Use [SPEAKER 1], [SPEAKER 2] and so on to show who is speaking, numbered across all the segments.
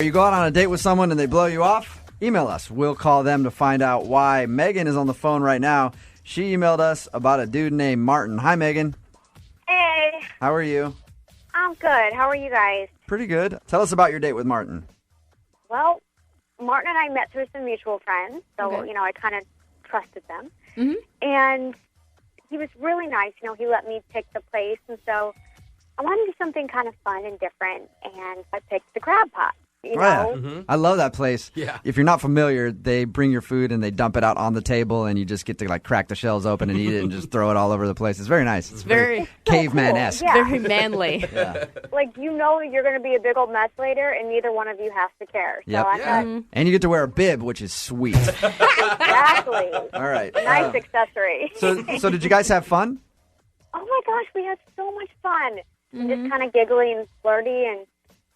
[SPEAKER 1] You go out on a date with someone and they blow you off? Email us. We'll call them to find out why. Megan is on the phone right now. She emailed us about a dude named Martin. Hi, Megan.
[SPEAKER 2] Hey.
[SPEAKER 1] How are you?
[SPEAKER 2] I'm good. How are you guys?
[SPEAKER 1] Pretty good. Tell us about your date with Martin.
[SPEAKER 2] Well, Martin and I met through some mutual friends, so,
[SPEAKER 3] Okay.
[SPEAKER 2] I kind of trusted them.
[SPEAKER 3] Mm-hmm.
[SPEAKER 2] And he was really nice. He let me pick the place, and so I wanted to do something kind of fun and different, and I picked the crab pot. You know?
[SPEAKER 1] Yeah. Mm-hmm. I love that place.
[SPEAKER 4] Yeah.
[SPEAKER 1] If you're not familiar, they bring your food and they dump it out on the table, and you just get to crack the shells open and eat it and just throw it all over the place. It's very nice. It's very caveman-esque.
[SPEAKER 2] Yeah.
[SPEAKER 3] Very manly.
[SPEAKER 1] Yeah.
[SPEAKER 2] You're going to be a big old mess later, and neither one of you has to care. So
[SPEAKER 1] Yep.
[SPEAKER 2] I thought,
[SPEAKER 1] And you get to wear a bib, which is sweet.
[SPEAKER 2] exactly.
[SPEAKER 1] All right.
[SPEAKER 2] Nice accessory.
[SPEAKER 1] So did you guys have fun?
[SPEAKER 2] Oh my gosh, we had so much fun. Just kind of giggly and flirty, and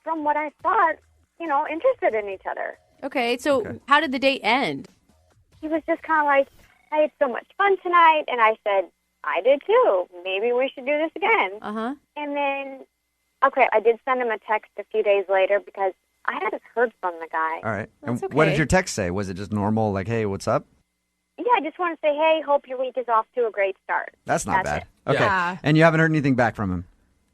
[SPEAKER 2] from what I thought, interested in each other.
[SPEAKER 3] Okay, so how did the date end?
[SPEAKER 2] He was just kind of like, I had so much fun tonight, and I said, I did too. Maybe we should do this again.
[SPEAKER 3] Uh-huh.
[SPEAKER 2] And then, I did send him a text a few days later because I hadn't heard from the guy.
[SPEAKER 1] All right.
[SPEAKER 3] That's
[SPEAKER 1] And what did
[SPEAKER 3] okay.
[SPEAKER 1] your text say? Was it just normal, like, hey, what's up?
[SPEAKER 2] Yeah, I just want to say, hey, hope your week is off to a great start.
[SPEAKER 1] That's not bad.
[SPEAKER 2] it.
[SPEAKER 1] Okay.
[SPEAKER 3] Yeah.
[SPEAKER 1] And you haven't heard anything back from him?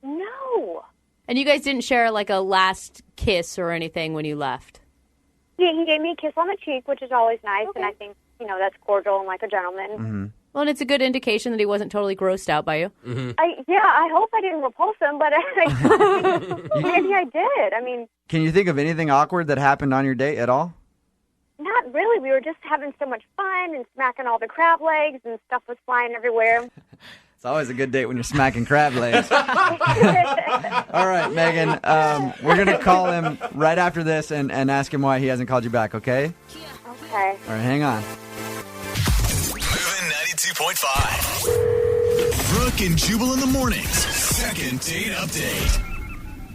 [SPEAKER 2] No.
[SPEAKER 3] And you guys didn't share like a last kiss or anything when you left?
[SPEAKER 2] Yeah, he gave me a kiss on the cheek, which is always nice, and I think, that's cordial and like a gentleman.
[SPEAKER 1] Mm-hmm.
[SPEAKER 3] Well, and it's a good indication that he wasn't totally grossed out by you.
[SPEAKER 2] I hope I didn't repulse him, but maybe I did. I mean,
[SPEAKER 1] Can you think of anything awkward that happened on your date at all?
[SPEAKER 2] not really. We were just having so much fun and smacking all the crab legs, and stuff was flying everywhere.
[SPEAKER 1] It's always a good date when you're smacking crab legs. All right, Megan. We're going to call him right after this and ask him why he hasn't called you back, okay?
[SPEAKER 2] Okay.
[SPEAKER 1] All right, hang on.
[SPEAKER 5] Moving 92.5. Brooke and Jubal in the mornings. Second date update.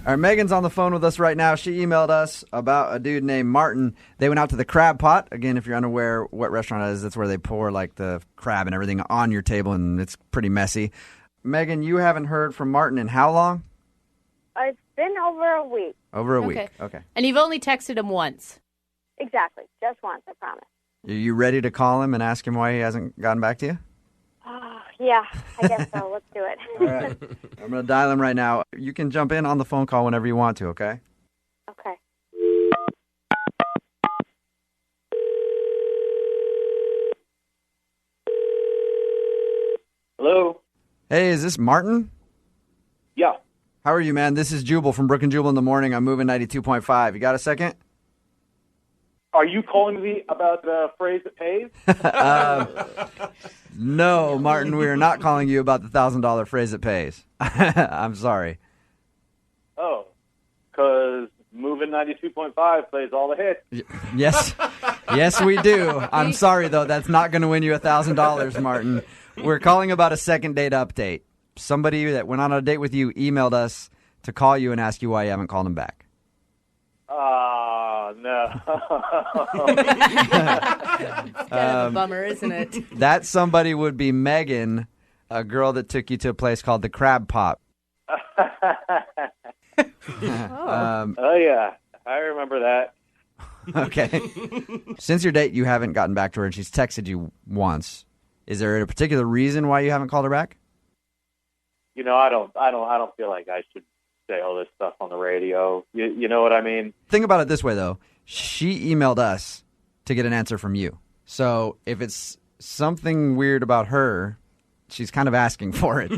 [SPEAKER 1] All right, Megan's on the phone with us right now. She emailed us about a dude named Martin. They went out to the Crab Pot. Again, if you're unaware what restaurant it is, that's where they pour like the crab and everything on your table, and it's pretty messy. Megan, you haven't heard from Martin in how long?
[SPEAKER 2] It's been over a week.
[SPEAKER 1] Over a week. Okay.
[SPEAKER 3] And you've only texted him once.
[SPEAKER 2] Exactly. Just once, I promise.
[SPEAKER 1] Are you ready to call him and ask him why he hasn't gotten back to you?
[SPEAKER 2] Yeah, I guess so. Let's do it.
[SPEAKER 1] All right. I'm going to dial him right now. You can jump in on the phone call whenever you want to, okay?
[SPEAKER 2] Okay.
[SPEAKER 6] Hello?
[SPEAKER 1] Hey, is this Martin?
[SPEAKER 6] Yeah.
[SPEAKER 1] How are you, man? This is Jubal from Brooke and Jubal in the morning. I'm moving 92.5. You got a second?
[SPEAKER 6] Are you calling me about the phrase that pays?
[SPEAKER 1] No, Martin, we are not calling you about the $1,000 phrase that pays. I'm sorry.
[SPEAKER 6] Oh, because moving 92.5 plays all the hits.
[SPEAKER 1] Yes. Yes, we do. I'm sorry, though. That's not going to win you $1,000, Martin. We're calling about a second date update. Somebody that went on a date with you emailed us to call you and ask you why you haven't called him back.
[SPEAKER 6] Oh, no.
[SPEAKER 3] Kind of a bummer, isn't it?
[SPEAKER 1] That somebody would be Megan, a girl that took you to a place called the Crab Pot.
[SPEAKER 6] Oh, yeah. I remember that.
[SPEAKER 1] Okay. Since your date, you haven't gotten back to her, and she's texted you once. Is there a particular reason why you haven't called her back?
[SPEAKER 6] I don't feel like I should say all this stuff on the radio. You know what I mean?
[SPEAKER 1] Think about it this way, though. She emailed us to get an answer from you. So if it's something weird about her, she's kind of asking for it.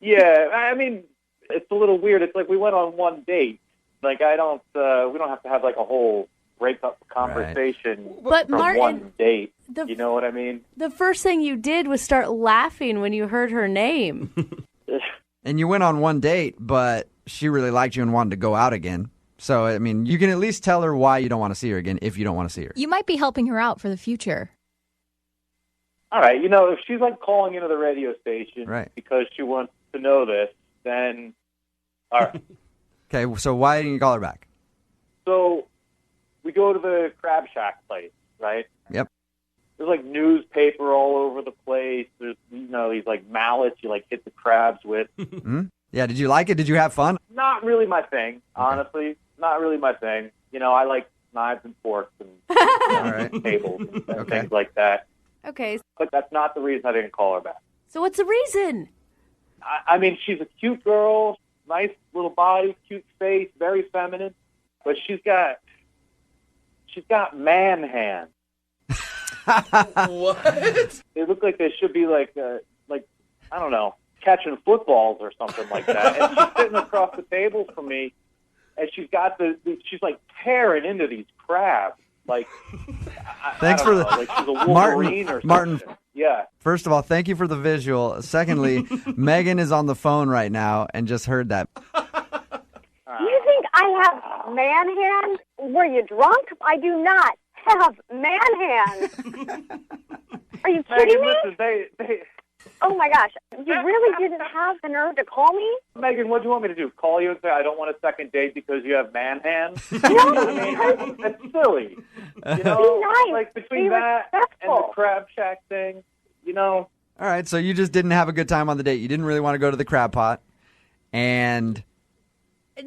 [SPEAKER 6] Yeah, I mean, it's a little weird. It's like we went on one date. Like we don't have to have like a whole breakup conversation
[SPEAKER 3] But
[SPEAKER 6] from
[SPEAKER 3] Martin,
[SPEAKER 6] one date.
[SPEAKER 3] the-
[SPEAKER 6] You know what I mean?
[SPEAKER 3] The first thing you did was start laughing when you heard her name.
[SPEAKER 1] And you went on one date, but she really liked you and wanted to go out again. So, I mean, you can at least tell her why you don't want to see her again if you don't want to see her.
[SPEAKER 7] You might be helping her out for the future.
[SPEAKER 6] All right, if she's like calling into the radio station
[SPEAKER 1] Right.
[SPEAKER 6] because she wants to know this, then all right.
[SPEAKER 1] Okay, so why didn't you call her back?
[SPEAKER 6] So we go to the Crab Shack place, right?
[SPEAKER 1] Yep.
[SPEAKER 6] There's like newspaper all over the place. There's these like mallets you like hit the crabs with.
[SPEAKER 1] Mm-hmm. Yeah, did you like it? Did you have fun?
[SPEAKER 6] Not really my thing, honestly. not really my thing. I like knives and forks and
[SPEAKER 1] All right.
[SPEAKER 6] tables and
[SPEAKER 1] Okay.
[SPEAKER 6] things like that.
[SPEAKER 3] Okay.
[SPEAKER 6] But that's not the reason I didn't call her back.
[SPEAKER 3] So what's the reason?
[SPEAKER 6] I mean, she's a cute girl, nice little body, cute face, very feminine, but she's got man hands.
[SPEAKER 4] What?
[SPEAKER 6] They look like they should be like I don't know, catching footballs or something like that. And she's sitting across the table from me, and she's got she's like tearing into these crabs. Like,
[SPEAKER 1] Thanks
[SPEAKER 6] I
[SPEAKER 1] for
[SPEAKER 6] don't
[SPEAKER 1] the
[SPEAKER 6] know, like she's a Wolverine or something.
[SPEAKER 1] Martin.
[SPEAKER 6] Yeah.
[SPEAKER 1] First of all, thank you for the visual. Secondly, Megan is on the phone right now and just heard that.
[SPEAKER 2] You think I have man hands? Were you drunk? I do not have man hands. Are you kidding
[SPEAKER 6] Megan,
[SPEAKER 2] me?
[SPEAKER 6] listen, they
[SPEAKER 2] Oh my gosh. You really didn't have the nerve to call me?
[SPEAKER 6] Megan, what do you want me to do? Call you and say I don't want a second date because you have man hands?
[SPEAKER 2] No,
[SPEAKER 6] I mean, that's silly.
[SPEAKER 2] Be nice.
[SPEAKER 6] Like between
[SPEAKER 2] Be
[SPEAKER 6] that and the
[SPEAKER 2] respectful.
[SPEAKER 6] crab shack thing,
[SPEAKER 1] All right, so you just didn't have a good time on the date. You didn't really want to go to the crab pot, and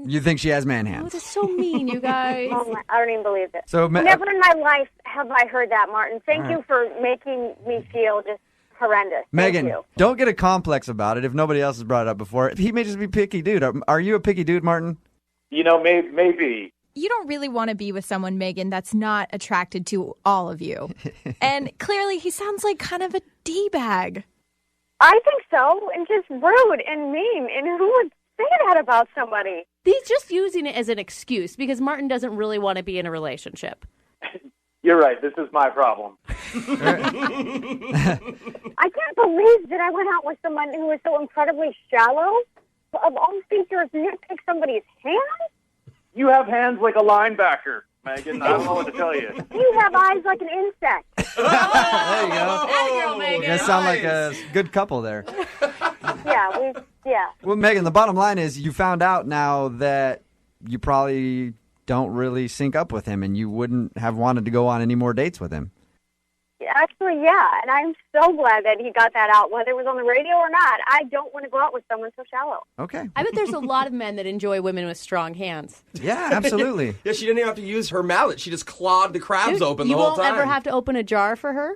[SPEAKER 1] you think she has man
[SPEAKER 3] Oh,
[SPEAKER 1] hands.
[SPEAKER 3] that's so mean, you guys.
[SPEAKER 2] I don't even believe it.
[SPEAKER 1] So,
[SPEAKER 2] Never in my life have I heard that, Martin. Thank
[SPEAKER 1] All
[SPEAKER 2] you for making me feel just horrendous.
[SPEAKER 1] Megan,
[SPEAKER 2] Thank you.
[SPEAKER 1] don't get a complex about it if nobody else has brought it up before. He may just be picky dude. Are you a picky dude, Martin?
[SPEAKER 6] maybe.
[SPEAKER 7] You don't really want to be with someone, Megan, that's not attracted to all of you. And clearly he sounds like kind of a D-bag.
[SPEAKER 2] I think so, and just rude and mean. And who would say that about somebody?
[SPEAKER 3] He's just using it as an excuse because Martin doesn't really want to be in a relationship.
[SPEAKER 6] You're right. This is my problem.
[SPEAKER 2] I can't believe that I went out with someone who was so incredibly shallow. Of all features, nitpick somebody's hands?
[SPEAKER 6] You have hands like a linebacker, Megan. I don't know what to tell you.
[SPEAKER 2] You have eyes like an insect.
[SPEAKER 1] There you go.
[SPEAKER 3] That girl, Megan.
[SPEAKER 1] You guys sound like a good couple there.
[SPEAKER 2] Yeah.
[SPEAKER 1] Well, Megan, the bottom line is you found out now that you probably don't really sync up with him and you wouldn't have wanted to go on any more dates with him.
[SPEAKER 2] Actually, yeah, and I'm so glad that he got that out, whether it was on the radio or not. I don't want to go out with someone so shallow.
[SPEAKER 1] Okay.
[SPEAKER 3] I bet there's a lot of men that enjoy women with strong hands.
[SPEAKER 1] Yeah, absolutely.
[SPEAKER 4] Yeah, she didn't even have to use her mallet. She just clawed the crabs
[SPEAKER 3] Dude,
[SPEAKER 4] open
[SPEAKER 3] you
[SPEAKER 4] the whole
[SPEAKER 3] won't
[SPEAKER 4] time.
[SPEAKER 3] ever have to open a jar for her?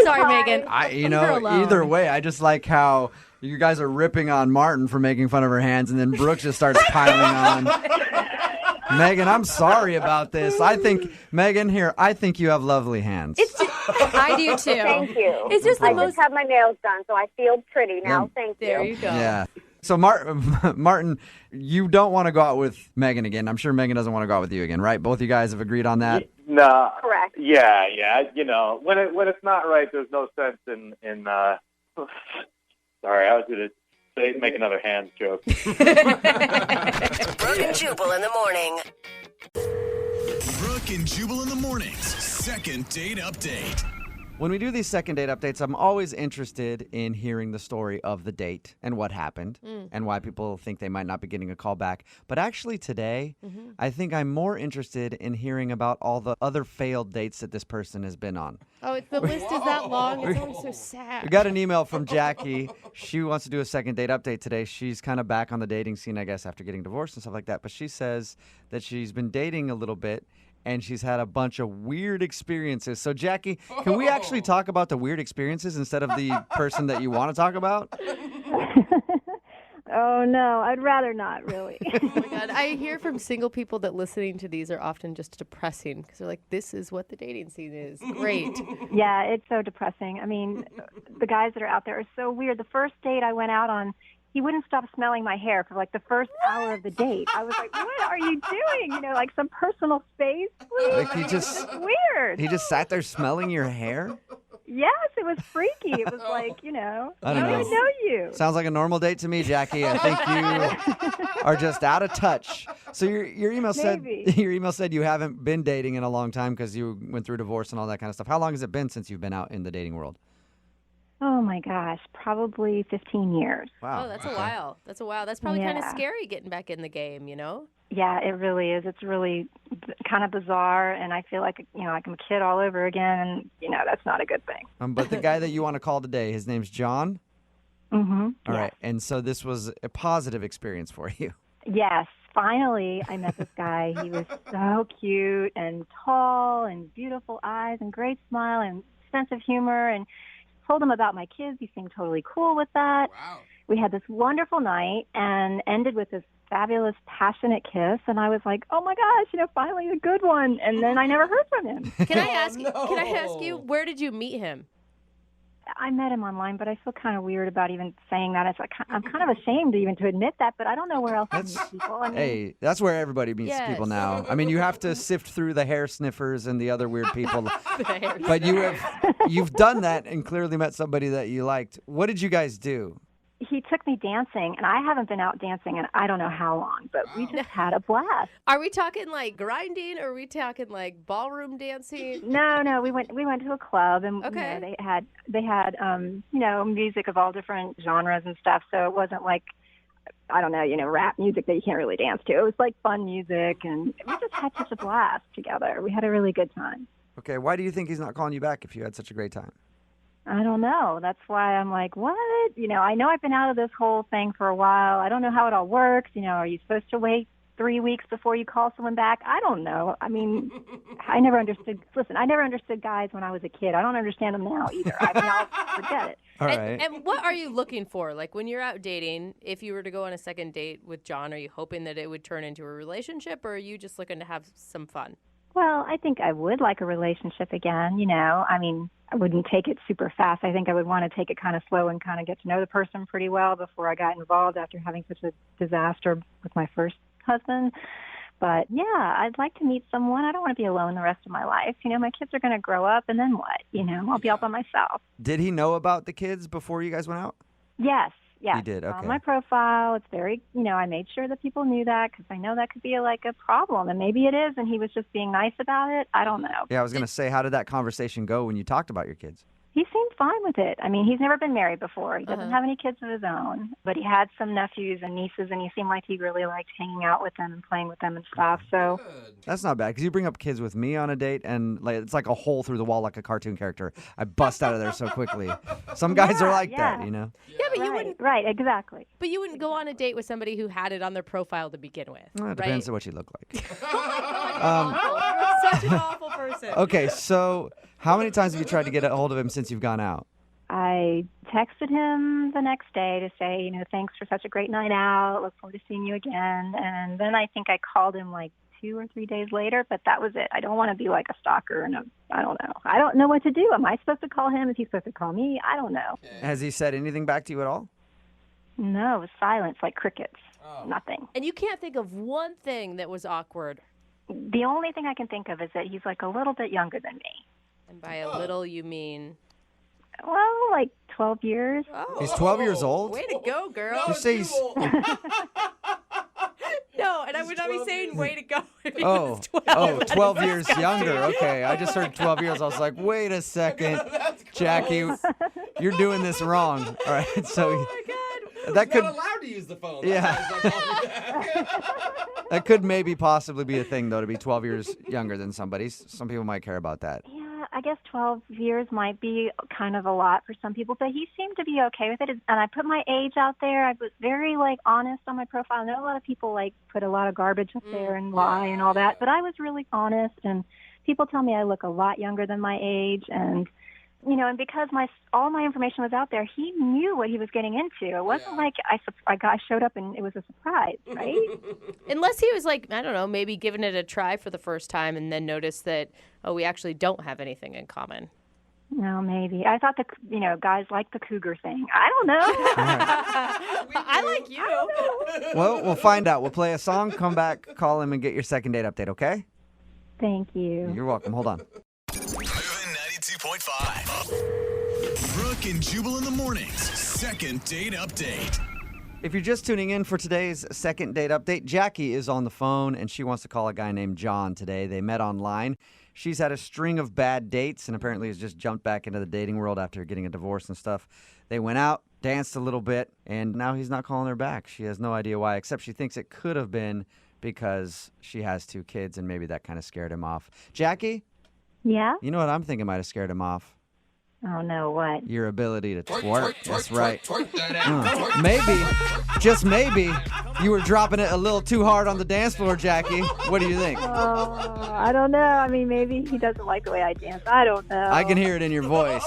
[SPEAKER 3] Sorry, Megan. Leave her alone.
[SPEAKER 1] Either way, I just like how you guys are ripping on Martin for making fun of her hands, and then Brooke just starts piling on. Megan, I'm sorry about this. I think you have lovely hands.
[SPEAKER 7] I do too.
[SPEAKER 2] Thank you.
[SPEAKER 3] It's just the
[SPEAKER 2] I
[SPEAKER 3] most-
[SPEAKER 2] just had my nails done, so I feel pretty now.
[SPEAKER 1] Yeah.
[SPEAKER 2] Thank
[SPEAKER 3] There
[SPEAKER 2] you.
[SPEAKER 3] you go.
[SPEAKER 1] Yeah. So, Martin, you don't want to go out with Megan again. I'm sure Megan doesn't want to go out with you again, right? Both you guys have agreed on that?
[SPEAKER 6] No.
[SPEAKER 2] Correct.
[SPEAKER 6] Yeah. When it's not right, there's no sense in sorry, I was going to make another hand joke.
[SPEAKER 8] Brooke and Jubal in the morning.
[SPEAKER 5] Brooke and Jubal in the mornings. Second date update.
[SPEAKER 1] When we do these second date updates, I'm always interested in hearing the story of the date and what happened and why people think they might not be getting a call back. But actually today, I think I'm more interested in hearing about all the other failed dates that this person has been on.
[SPEAKER 3] Oh, the list is that long? It's always so sad.
[SPEAKER 1] We got an email from Jackie. She wants to do a second date update today. She's kind of back on the dating scene, I guess, after getting divorced and stuff like that. But she says that she's been dating a little bit and she's had a bunch of weird experiences. So, Jackie, can we actually talk about the weird experiences instead of the person that you want to talk about?
[SPEAKER 9] Oh, no, I'd rather not, really.
[SPEAKER 3] Oh my God. I hear from single people that listening to these are often just depressing because they're like, this is what the dating scene is. Great.
[SPEAKER 9] Yeah, it's so depressing. I mean, the guys that are out there are so weird. The first date I went out on, he wouldn't stop smelling my hair for like the first hour of the date. I was like, what are you doing? You know, like some personal space, please.
[SPEAKER 1] Like he just
[SPEAKER 9] Weird.
[SPEAKER 1] he just sat there smelling your hair?
[SPEAKER 9] Yes, it was freaky. It was like, you know,
[SPEAKER 1] I don't know.
[SPEAKER 9] even know you.
[SPEAKER 1] Sounds like a normal date to me, Jackie. I think you are just out of touch. So your email said
[SPEAKER 9] Maybe.
[SPEAKER 1] you haven't been dating in a long time because you went through divorce and all that kind of stuff. How long has it been since you've been out in the dating world?
[SPEAKER 9] Oh, my gosh, probably 15 years.
[SPEAKER 1] Wow.
[SPEAKER 3] Oh, that's a while. That's a while. That's probably kind of
[SPEAKER 9] Yeah.
[SPEAKER 3] scary getting back in the game, you know?
[SPEAKER 9] Yeah, it really is. It's really kind of bizarre, and I feel like, you know, like I'm a kid all over again, and, you know, that's not a good thing.
[SPEAKER 1] But the guy that you want to call today, his name's John?
[SPEAKER 9] Mm-hmm.
[SPEAKER 1] All right. And so this was a positive experience for you.
[SPEAKER 9] Yes, finally, I met this guy. He was so cute and tall and beautiful eyes and great smile and sense of humor. And told him about my kids. He seemed totally cool with that.
[SPEAKER 4] Wow.
[SPEAKER 9] We had this wonderful night and ended with this fabulous, passionate kiss. And I was like, oh my gosh, finally a good one. And then I never heard from him.
[SPEAKER 3] Can I ask you, where did you meet him?
[SPEAKER 9] I met him online, but I feel kind of weird about even saying that. It's like I'm kind of ashamed even to admit that, but I don't know where else to meet people.
[SPEAKER 1] Hey, that's where everybody meets people now. I mean, you have to sift through the hair sniffers and the other weird people. But you've done that and clearly met somebody that you liked. What did you guys do?
[SPEAKER 9] He took me dancing, and I haven't been out dancing in I don't know how long, but we just had a blast.
[SPEAKER 3] Are we talking like grinding, or are we talking like ballroom dancing?
[SPEAKER 9] No, we went to a club, and
[SPEAKER 3] okay.
[SPEAKER 9] they had music of all different genres and stuff. So it wasn't like I don't know, rap music that you can't really dance to. It was like fun music, and we just had such a blast together. We had a really good time.
[SPEAKER 1] Okay, why do you think he's not calling you back if you had such a great time?
[SPEAKER 9] I don't know. That's why I'm like, what? I know I've been out of this whole thing for a while. I don't know how it all works. Are you supposed to wait 3 weeks before you call someone back? I don't know. I mean, I never understood. Listen, I never understood guys when I was a kid. I don't understand them now either. I mean, I'll forget it.
[SPEAKER 1] All right.
[SPEAKER 3] And what are you looking for? Like when you're out dating, if you were to go on a second date with John, are you hoping that it would turn into a relationship, or are you just looking to have some fun?
[SPEAKER 9] Well, I think I would like a relationship again, I mean, I wouldn't take it super fast. I think I would want to take it kind of slow and kind of get to know the person pretty well before I got involved after having such a disaster with my first husband. But, yeah, I'd like to meet someone. I don't want to be alone the rest of my life. My kids are going to grow up, and then what? I'll be all by myself.
[SPEAKER 1] Did he know about the kids before you guys went out?
[SPEAKER 9] Yes. Yeah,
[SPEAKER 1] he did. Okay.
[SPEAKER 9] On my profile, it's very, I made sure that people knew that because I know that could be a problem, and maybe it is, and he was just being nice about it. I don't know.
[SPEAKER 1] Yeah, I was going to say, how did that conversation go when you talked about your kids?
[SPEAKER 9] He seemed fine with it. I mean, he's never been married before. He doesn't have any kids of his own, but he had some nephews and nieces, and he seemed like he really liked hanging out with them and playing with them and stuff. So
[SPEAKER 1] that's not bad because you bring up kids with me on a date, and it's like a hole through the wall, like a cartoon character. I bust out of there so quickly. Some guys are like that,
[SPEAKER 3] Yeah, but you wouldn't.
[SPEAKER 9] Right, exactly.
[SPEAKER 3] But you wouldn't go on a date with somebody who had it on their profile to begin with.
[SPEAKER 1] Well, it depends on what you look like.
[SPEAKER 3] You're such an awful person.
[SPEAKER 1] Okay, so how many times have you tried to get a hold of him since you've gone out?
[SPEAKER 9] I texted him the next day to say, thanks for such a great night out. Look forward to seeing you again. And then I think I called him like 2 or 3 days later, but that was it. I don't want to be like a stalker, and I don't know. I don't know what to do. Am I supposed to call him? Is he supposed to call me? I don't know.
[SPEAKER 1] Has he said anything back to you at all?
[SPEAKER 9] No, it was silence, like crickets. Oh. Nothing.
[SPEAKER 3] And you can't think of one thing that was awkward?
[SPEAKER 9] The only thing I can think of is that he's like a little bit younger than me.
[SPEAKER 3] And by a little, you mean?
[SPEAKER 9] Well, like 12 years.
[SPEAKER 3] Oh.
[SPEAKER 1] He's 12 years old?
[SPEAKER 3] Way to go, girl.
[SPEAKER 1] You say he's...
[SPEAKER 3] No, and I would not be saying way to go if he
[SPEAKER 1] Oh,
[SPEAKER 3] was 12.
[SPEAKER 1] 12 years younger. Okay, I just heard 12 years. I was like, wait a second, Jackie, you're doing this wrong. All right, so
[SPEAKER 3] Oh, my God.
[SPEAKER 1] that could
[SPEAKER 4] Not allowed to use the phone.
[SPEAKER 1] Yeah. That could maybe possibly be a thing, though, to be 12 years younger than somebody. Some people might care about that.
[SPEAKER 9] Yeah, I guess 12 years might be kind of a lot for some people, but he seemed to be okay with it. And I put my age out there. I was very, honest on my profile. I know a lot of people, put a lot of garbage up there and lie and all that, but I was really honest, and people tell me I look a lot younger than my age, and and because all my information was out there, he knew what he was getting into. It wasn't like I showed up and it was a surprise, right?
[SPEAKER 3] Unless he was I don't know, maybe giving it a try for the first time and then noticed that, we actually don't have anything in common.
[SPEAKER 9] No, maybe. I thought guys like the cougar thing. I don't know.
[SPEAKER 3] I like you.
[SPEAKER 1] Well, we'll find out. We'll play a song, come back, call him, and get your second date update, okay?
[SPEAKER 9] Thank you.
[SPEAKER 1] You're welcome. Hold on.
[SPEAKER 5] 92.5. Brooke and Jubal in the mornings. Second date update.
[SPEAKER 1] If you're just tuning in for today's second date update, Jackie is on the phone, and she wants to call a guy named John today. They met online. She's had a string of bad dates and apparently has just jumped back into the dating world after getting a divorce and stuff. They went out, danced a little bit, and now he's not calling her back. She has no idea why, except she thinks it could have been because she has 2 kids, and maybe that kind of scared him off. Jackie?
[SPEAKER 9] Yeah?
[SPEAKER 1] You know what I'm thinking might have scared him off?
[SPEAKER 9] Oh, no, what?
[SPEAKER 1] Your ability to twerk. That's right. Maybe, just maybe, you were dropping it a little too hard on the dance floor, Jackie. What do you think?
[SPEAKER 9] Oh, I don't know. I mean, maybe he doesn't like the way I dance. I don't know.
[SPEAKER 1] I can hear it in your voice.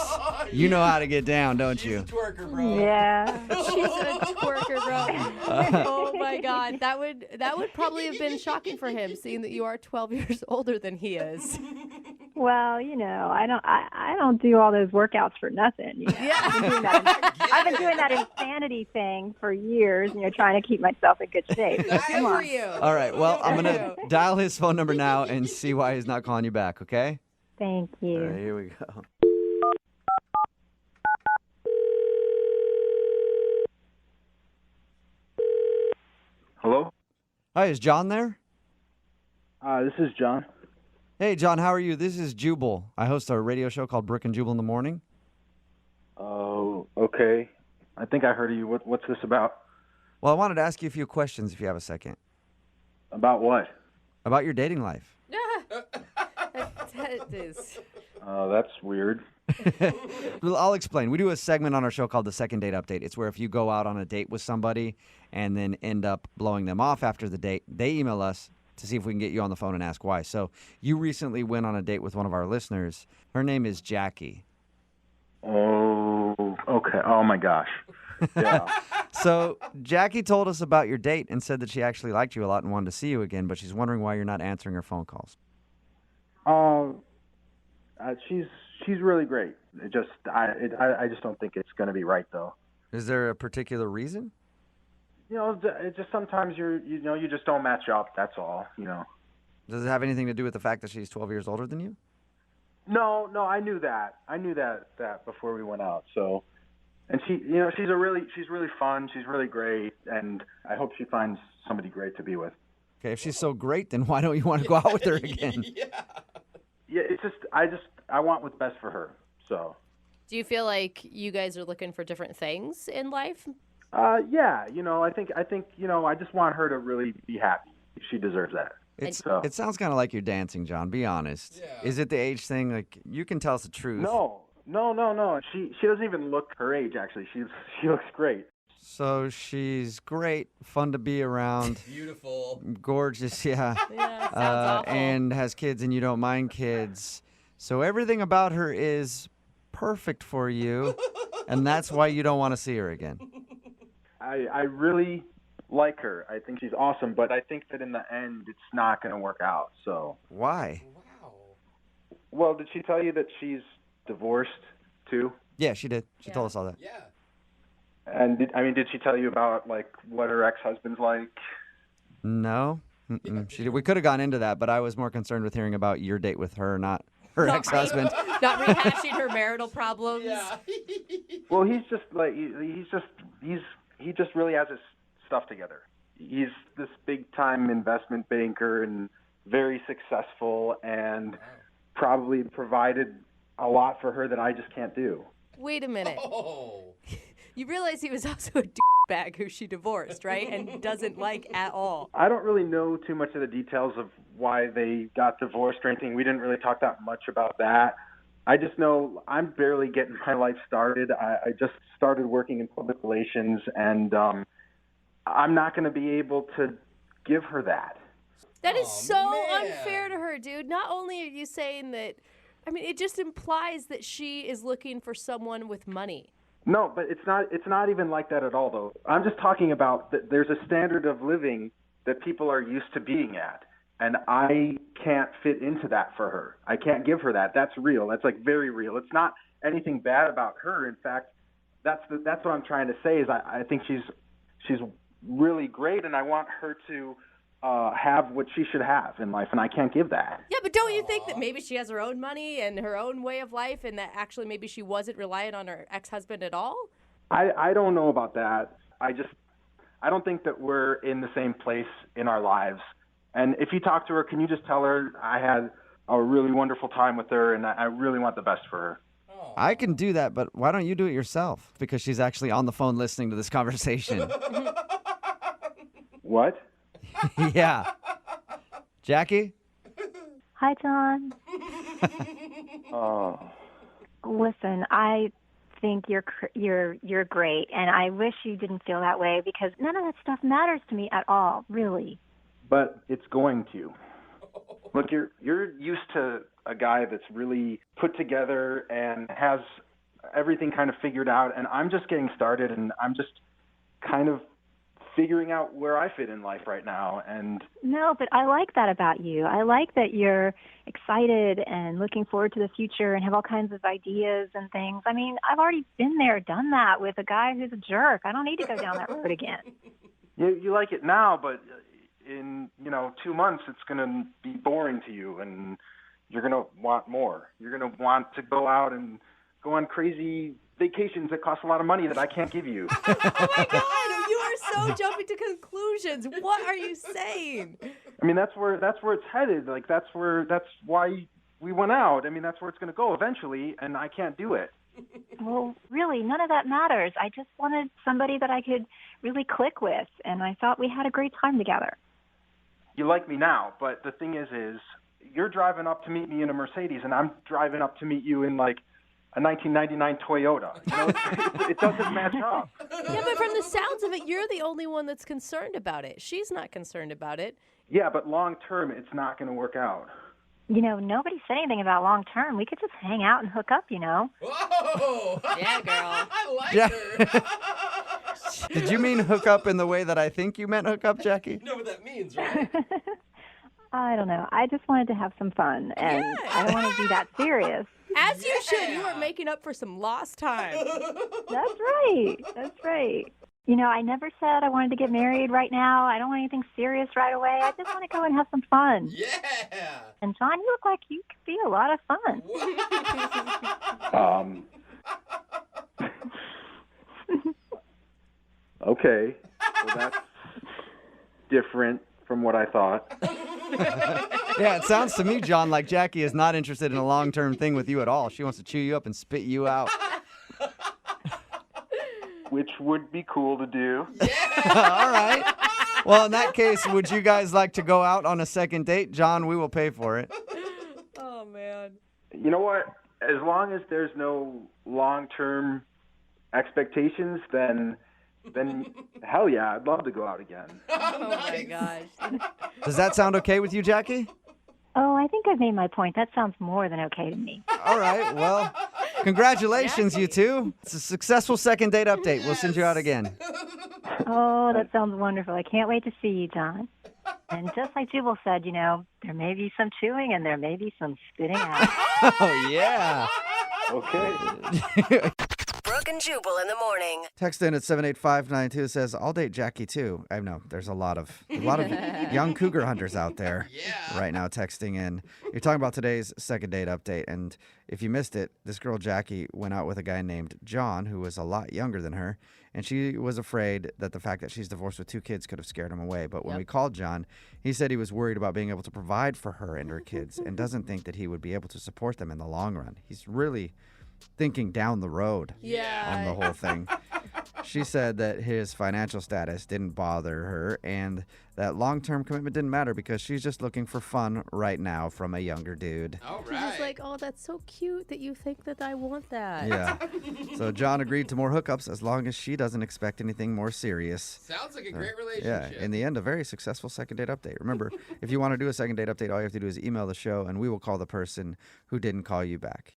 [SPEAKER 1] You know how to get down, don't you?
[SPEAKER 4] Twerker, bro.
[SPEAKER 9] Yeah.
[SPEAKER 3] She's a twerker, bro. Oh my God, that would probably have been shocking for him, seeing that you are 12 years older than he is.
[SPEAKER 9] Well, I don't do all those workouts for nothing.
[SPEAKER 3] Yeah.
[SPEAKER 9] I've been doing that insanity thing for years, trying to keep myself in good shape. So
[SPEAKER 3] Good
[SPEAKER 9] come
[SPEAKER 3] for
[SPEAKER 9] on.
[SPEAKER 3] you.
[SPEAKER 1] All right, well, I'm going to
[SPEAKER 3] Good.
[SPEAKER 1] dial his phone number now and see why he's not calling you back, okay?
[SPEAKER 9] Thank you.
[SPEAKER 1] All right, here we go.
[SPEAKER 10] Hello?
[SPEAKER 1] Hi, is John there?
[SPEAKER 10] This is John.
[SPEAKER 1] Hey, John, how are you? This is Jubal. I host a radio show called Brooke and Jubal in the morning.
[SPEAKER 10] Oh, okay. I think I heard of you. What's this about?
[SPEAKER 1] Well, I wanted to ask you a few questions if you have a second.
[SPEAKER 10] About what?
[SPEAKER 1] About your dating life.
[SPEAKER 3] That is.
[SPEAKER 10] That's weird.
[SPEAKER 1] Well, I'll explain. We do a segment on our show called the Second Date Update. It's where if you go out on a date with somebody and then end up blowing them off after the date, they email us to see if we can get you on the phone and ask why. So you recently went on a date with one of our listeners. Her name is Jackie.
[SPEAKER 10] Oh, okay. Oh, my gosh. Yeah.
[SPEAKER 1] So Jackie told us about your date and said that she actually liked you a lot and wanted to see you again, but she's wondering why you're not answering her phone calls.
[SPEAKER 10] She's really great. I just don't think it's going to be right, though.
[SPEAKER 1] Is there a particular reason?
[SPEAKER 10] It's just sometimes you just don't match up. That's all.
[SPEAKER 1] Does it have anything to do with the fact that she's 12 years older than you?
[SPEAKER 10] No, I knew that. I knew that before we went out. So, and she's really fun. She's really great, and I hope she finds somebody great to be with.
[SPEAKER 1] Okay, if she's so great, then why don't you want to go out with her again?
[SPEAKER 10] Yeah, it's just I want what's best for her. So.
[SPEAKER 3] Do you feel like you guys are looking for different things in life?
[SPEAKER 10] Yeah. I think I just want her to really be happy. She deserves that.
[SPEAKER 1] It sounds kind of like you're dancing, John. Be honest. Yeah. Is it the age thing? Like, you can tell us the truth.
[SPEAKER 10] No. She doesn't even look her age. Actually, she looks great.
[SPEAKER 1] So she's great, fun to be around.
[SPEAKER 4] Beautiful.
[SPEAKER 1] Gorgeous, yeah.
[SPEAKER 3] Yeah, sounds awful.
[SPEAKER 1] And has kids and you don't mind kids. So everything about her is perfect for you, and that's why you don't want to see her again.
[SPEAKER 10] I really like her. I think she's awesome, but I think that in the end, it's not going to work out. So
[SPEAKER 1] why?
[SPEAKER 4] Wow.
[SPEAKER 10] Well, did she tell you that she's divorced too?
[SPEAKER 1] Yeah, she did. She told us all that.
[SPEAKER 4] Yeah.
[SPEAKER 10] And did she tell you about what her ex-husband's like?
[SPEAKER 1] No. She did. We could have gone into that, but I was more concerned with hearing about your date with her, not her ex-husband.
[SPEAKER 3] Not rehashing her marital problems.
[SPEAKER 4] Yeah.
[SPEAKER 10] Well, he's just he just really has his stuff together. He's this big-time investment banker and very successful, and probably provided a lot for her that I just can't do.
[SPEAKER 3] Wait a minute.
[SPEAKER 4] Oh.
[SPEAKER 3] You realize he was also a bag who she divorced, right? And doesn't like at all.
[SPEAKER 10] I don't really know too much of the details of why they got divorced or anything. We didn't really talk that much about that. I just know I'm barely getting my life started. I just started working in public relations, and I'm not going to be able to give her that.
[SPEAKER 3] That is so
[SPEAKER 4] man.
[SPEAKER 3] unfair to her, dude. Not only are you saying that, it just implies that she is looking for someone with money.
[SPEAKER 10] No, but it's not even like that at all, though. I'm just talking about that there's a standard of living that people are used to being at, and I can't fit into that for her. I can't give her that. That's real. That's very real. It's not anything bad about her. In fact, that's what I'm trying to say is I think she's really great, and I want her to have what she should have in life, and I can't give that.
[SPEAKER 3] Yeah, but don't you think that maybe she has her own money and her own way of life, and that actually maybe she wasn't reliant on her ex-husband at all?
[SPEAKER 10] I don't know about that. I don't think that we're in the same place in our lives. And if you talk to her, can you just tell her I had a really wonderful time with her, and I really want the best for her?
[SPEAKER 1] I can do that, but why don't you do it yourself? Because she's actually on the phone listening to this conversation.
[SPEAKER 10] What?
[SPEAKER 1] Yeah. Jackie?
[SPEAKER 9] Hi, John. Listen, I think you're great, and I wish you didn't feel that way because none of that stuff matters to me at all, really.
[SPEAKER 10] But it's going to. Look, you're used to a guy that's really put together and has everything kind of figured out, and I'm just getting started, and I'm just kind of figuring out where I fit in life right now. And
[SPEAKER 9] No, but I like that about you. I like that you're excited and looking forward to the future and have all kinds of ideas and things. I mean, I've already been there, done that with a guy who's a jerk. I don't need to go down that road again.
[SPEAKER 10] you like it now, but in 2 months it's going to be boring to you, and you're going to want more. You're going to want to go out and go on crazy vacations that cost a lot of money that I can't give you.
[SPEAKER 3] Oh my God, you are so jumping to conclusions. What are you saying?
[SPEAKER 10] I mean, that's where it's headed. Like that's why we went out. I mean, that's where it's going to go eventually, and I can't do it.
[SPEAKER 9] Well, really, none of that matters. I just wanted somebody that I could really click with, and I thought we had a great time together.
[SPEAKER 10] You like me now, but the thing is you're driving up to meet me in a Mercedes, and I'm driving up to meet you in like a 1999 Toyota. It doesn't match up.
[SPEAKER 3] Yeah, but from the sounds of it, you're the only one that's concerned about it. She's not concerned about it.
[SPEAKER 10] Yeah, but long term, it's not going to work out.
[SPEAKER 9] Nobody said anything about long term. We could just hang out and hook up,
[SPEAKER 4] Whoa!
[SPEAKER 3] Yeah, girl.
[SPEAKER 4] I like
[SPEAKER 1] Yeah.
[SPEAKER 4] her.
[SPEAKER 1] Did you mean hook up in the way that I think you meant hook up, Jackie?
[SPEAKER 4] You know what that means, right?
[SPEAKER 9] I don't know. I just wanted to have some fun, and I don't want to be that serious.
[SPEAKER 3] As you should. You are making up for some lost time.
[SPEAKER 9] That's right. That's right. I never said I wanted to get married right now. I don't want anything serious right away. I just want to go and have some fun.
[SPEAKER 4] Yeah.
[SPEAKER 9] And John, you look like you could be a lot of fun.
[SPEAKER 10] Okay. Well, that's different from what I thought.
[SPEAKER 1] Yeah, it sounds to me, John, like Jackie is not interested in a long-term thing with you at all. She wants to chew you up and spit you out.
[SPEAKER 10] Which would be cool to do.
[SPEAKER 1] All right. Well, in that case, would you guys like to go out on a second date? John, we will pay for it.
[SPEAKER 3] Oh, man.
[SPEAKER 10] You know what? As long as there's no long-term expectations, then hell yeah, I'd love to go out again.
[SPEAKER 3] Oh, my gosh.
[SPEAKER 1] Does that sound okay with you, Jackie?
[SPEAKER 9] Oh, I think I've made my point. That sounds more than okay to me.
[SPEAKER 1] All right. Well, congratulations, you two. It's a successful second date update. We'll send you out again.
[SPEAKER 9] Oh, that sounds wonderful. I can't wait to see you, John. And just like Jubal said, there may be some chewing and there may be some spitting out.
[SPEAKER 1] Oh, yeah.
[SPEAKER 10] Okay.
[SPEAKER 8] Brooke and Jubal in the morning.
[SPEAKER 1] Text in at 78592 says, I'll date Jackie too. I know there's a lot of young cougar hunters out there right now texting in. You're talking about today's second date update. And if you missed it, this girl Jackie went out with a guy named John who was a lot younger than her. And she was afraid that the fact that she's divorced with 2 kids could have scared him away. But when we called John, he said he was worried about being able to provide for her and her kids and doesn't think that he would be able to support them in the long run. He's really thinking down the road on the whole thing. She said that his financial status didn't bother her and that long-term commitment didn't matter because she's just looking for fun right now from a younger dude.
[SPEAKER 4] All
[SPEAKER 3] She's just like, oh, that's so cute that you think that I want that.
[SPEAKER 1] Yeah. So John agreed to more hookups as long as she doesn't expect anything more serious.
[SPEAKER 4] Sounds like a great relationship.
[SPEAKER 1] Yeah. In the end, a very successful second date update. Remember, if you want to do a second date update, all you have to do is email the show and we will call the person who didn't call you back.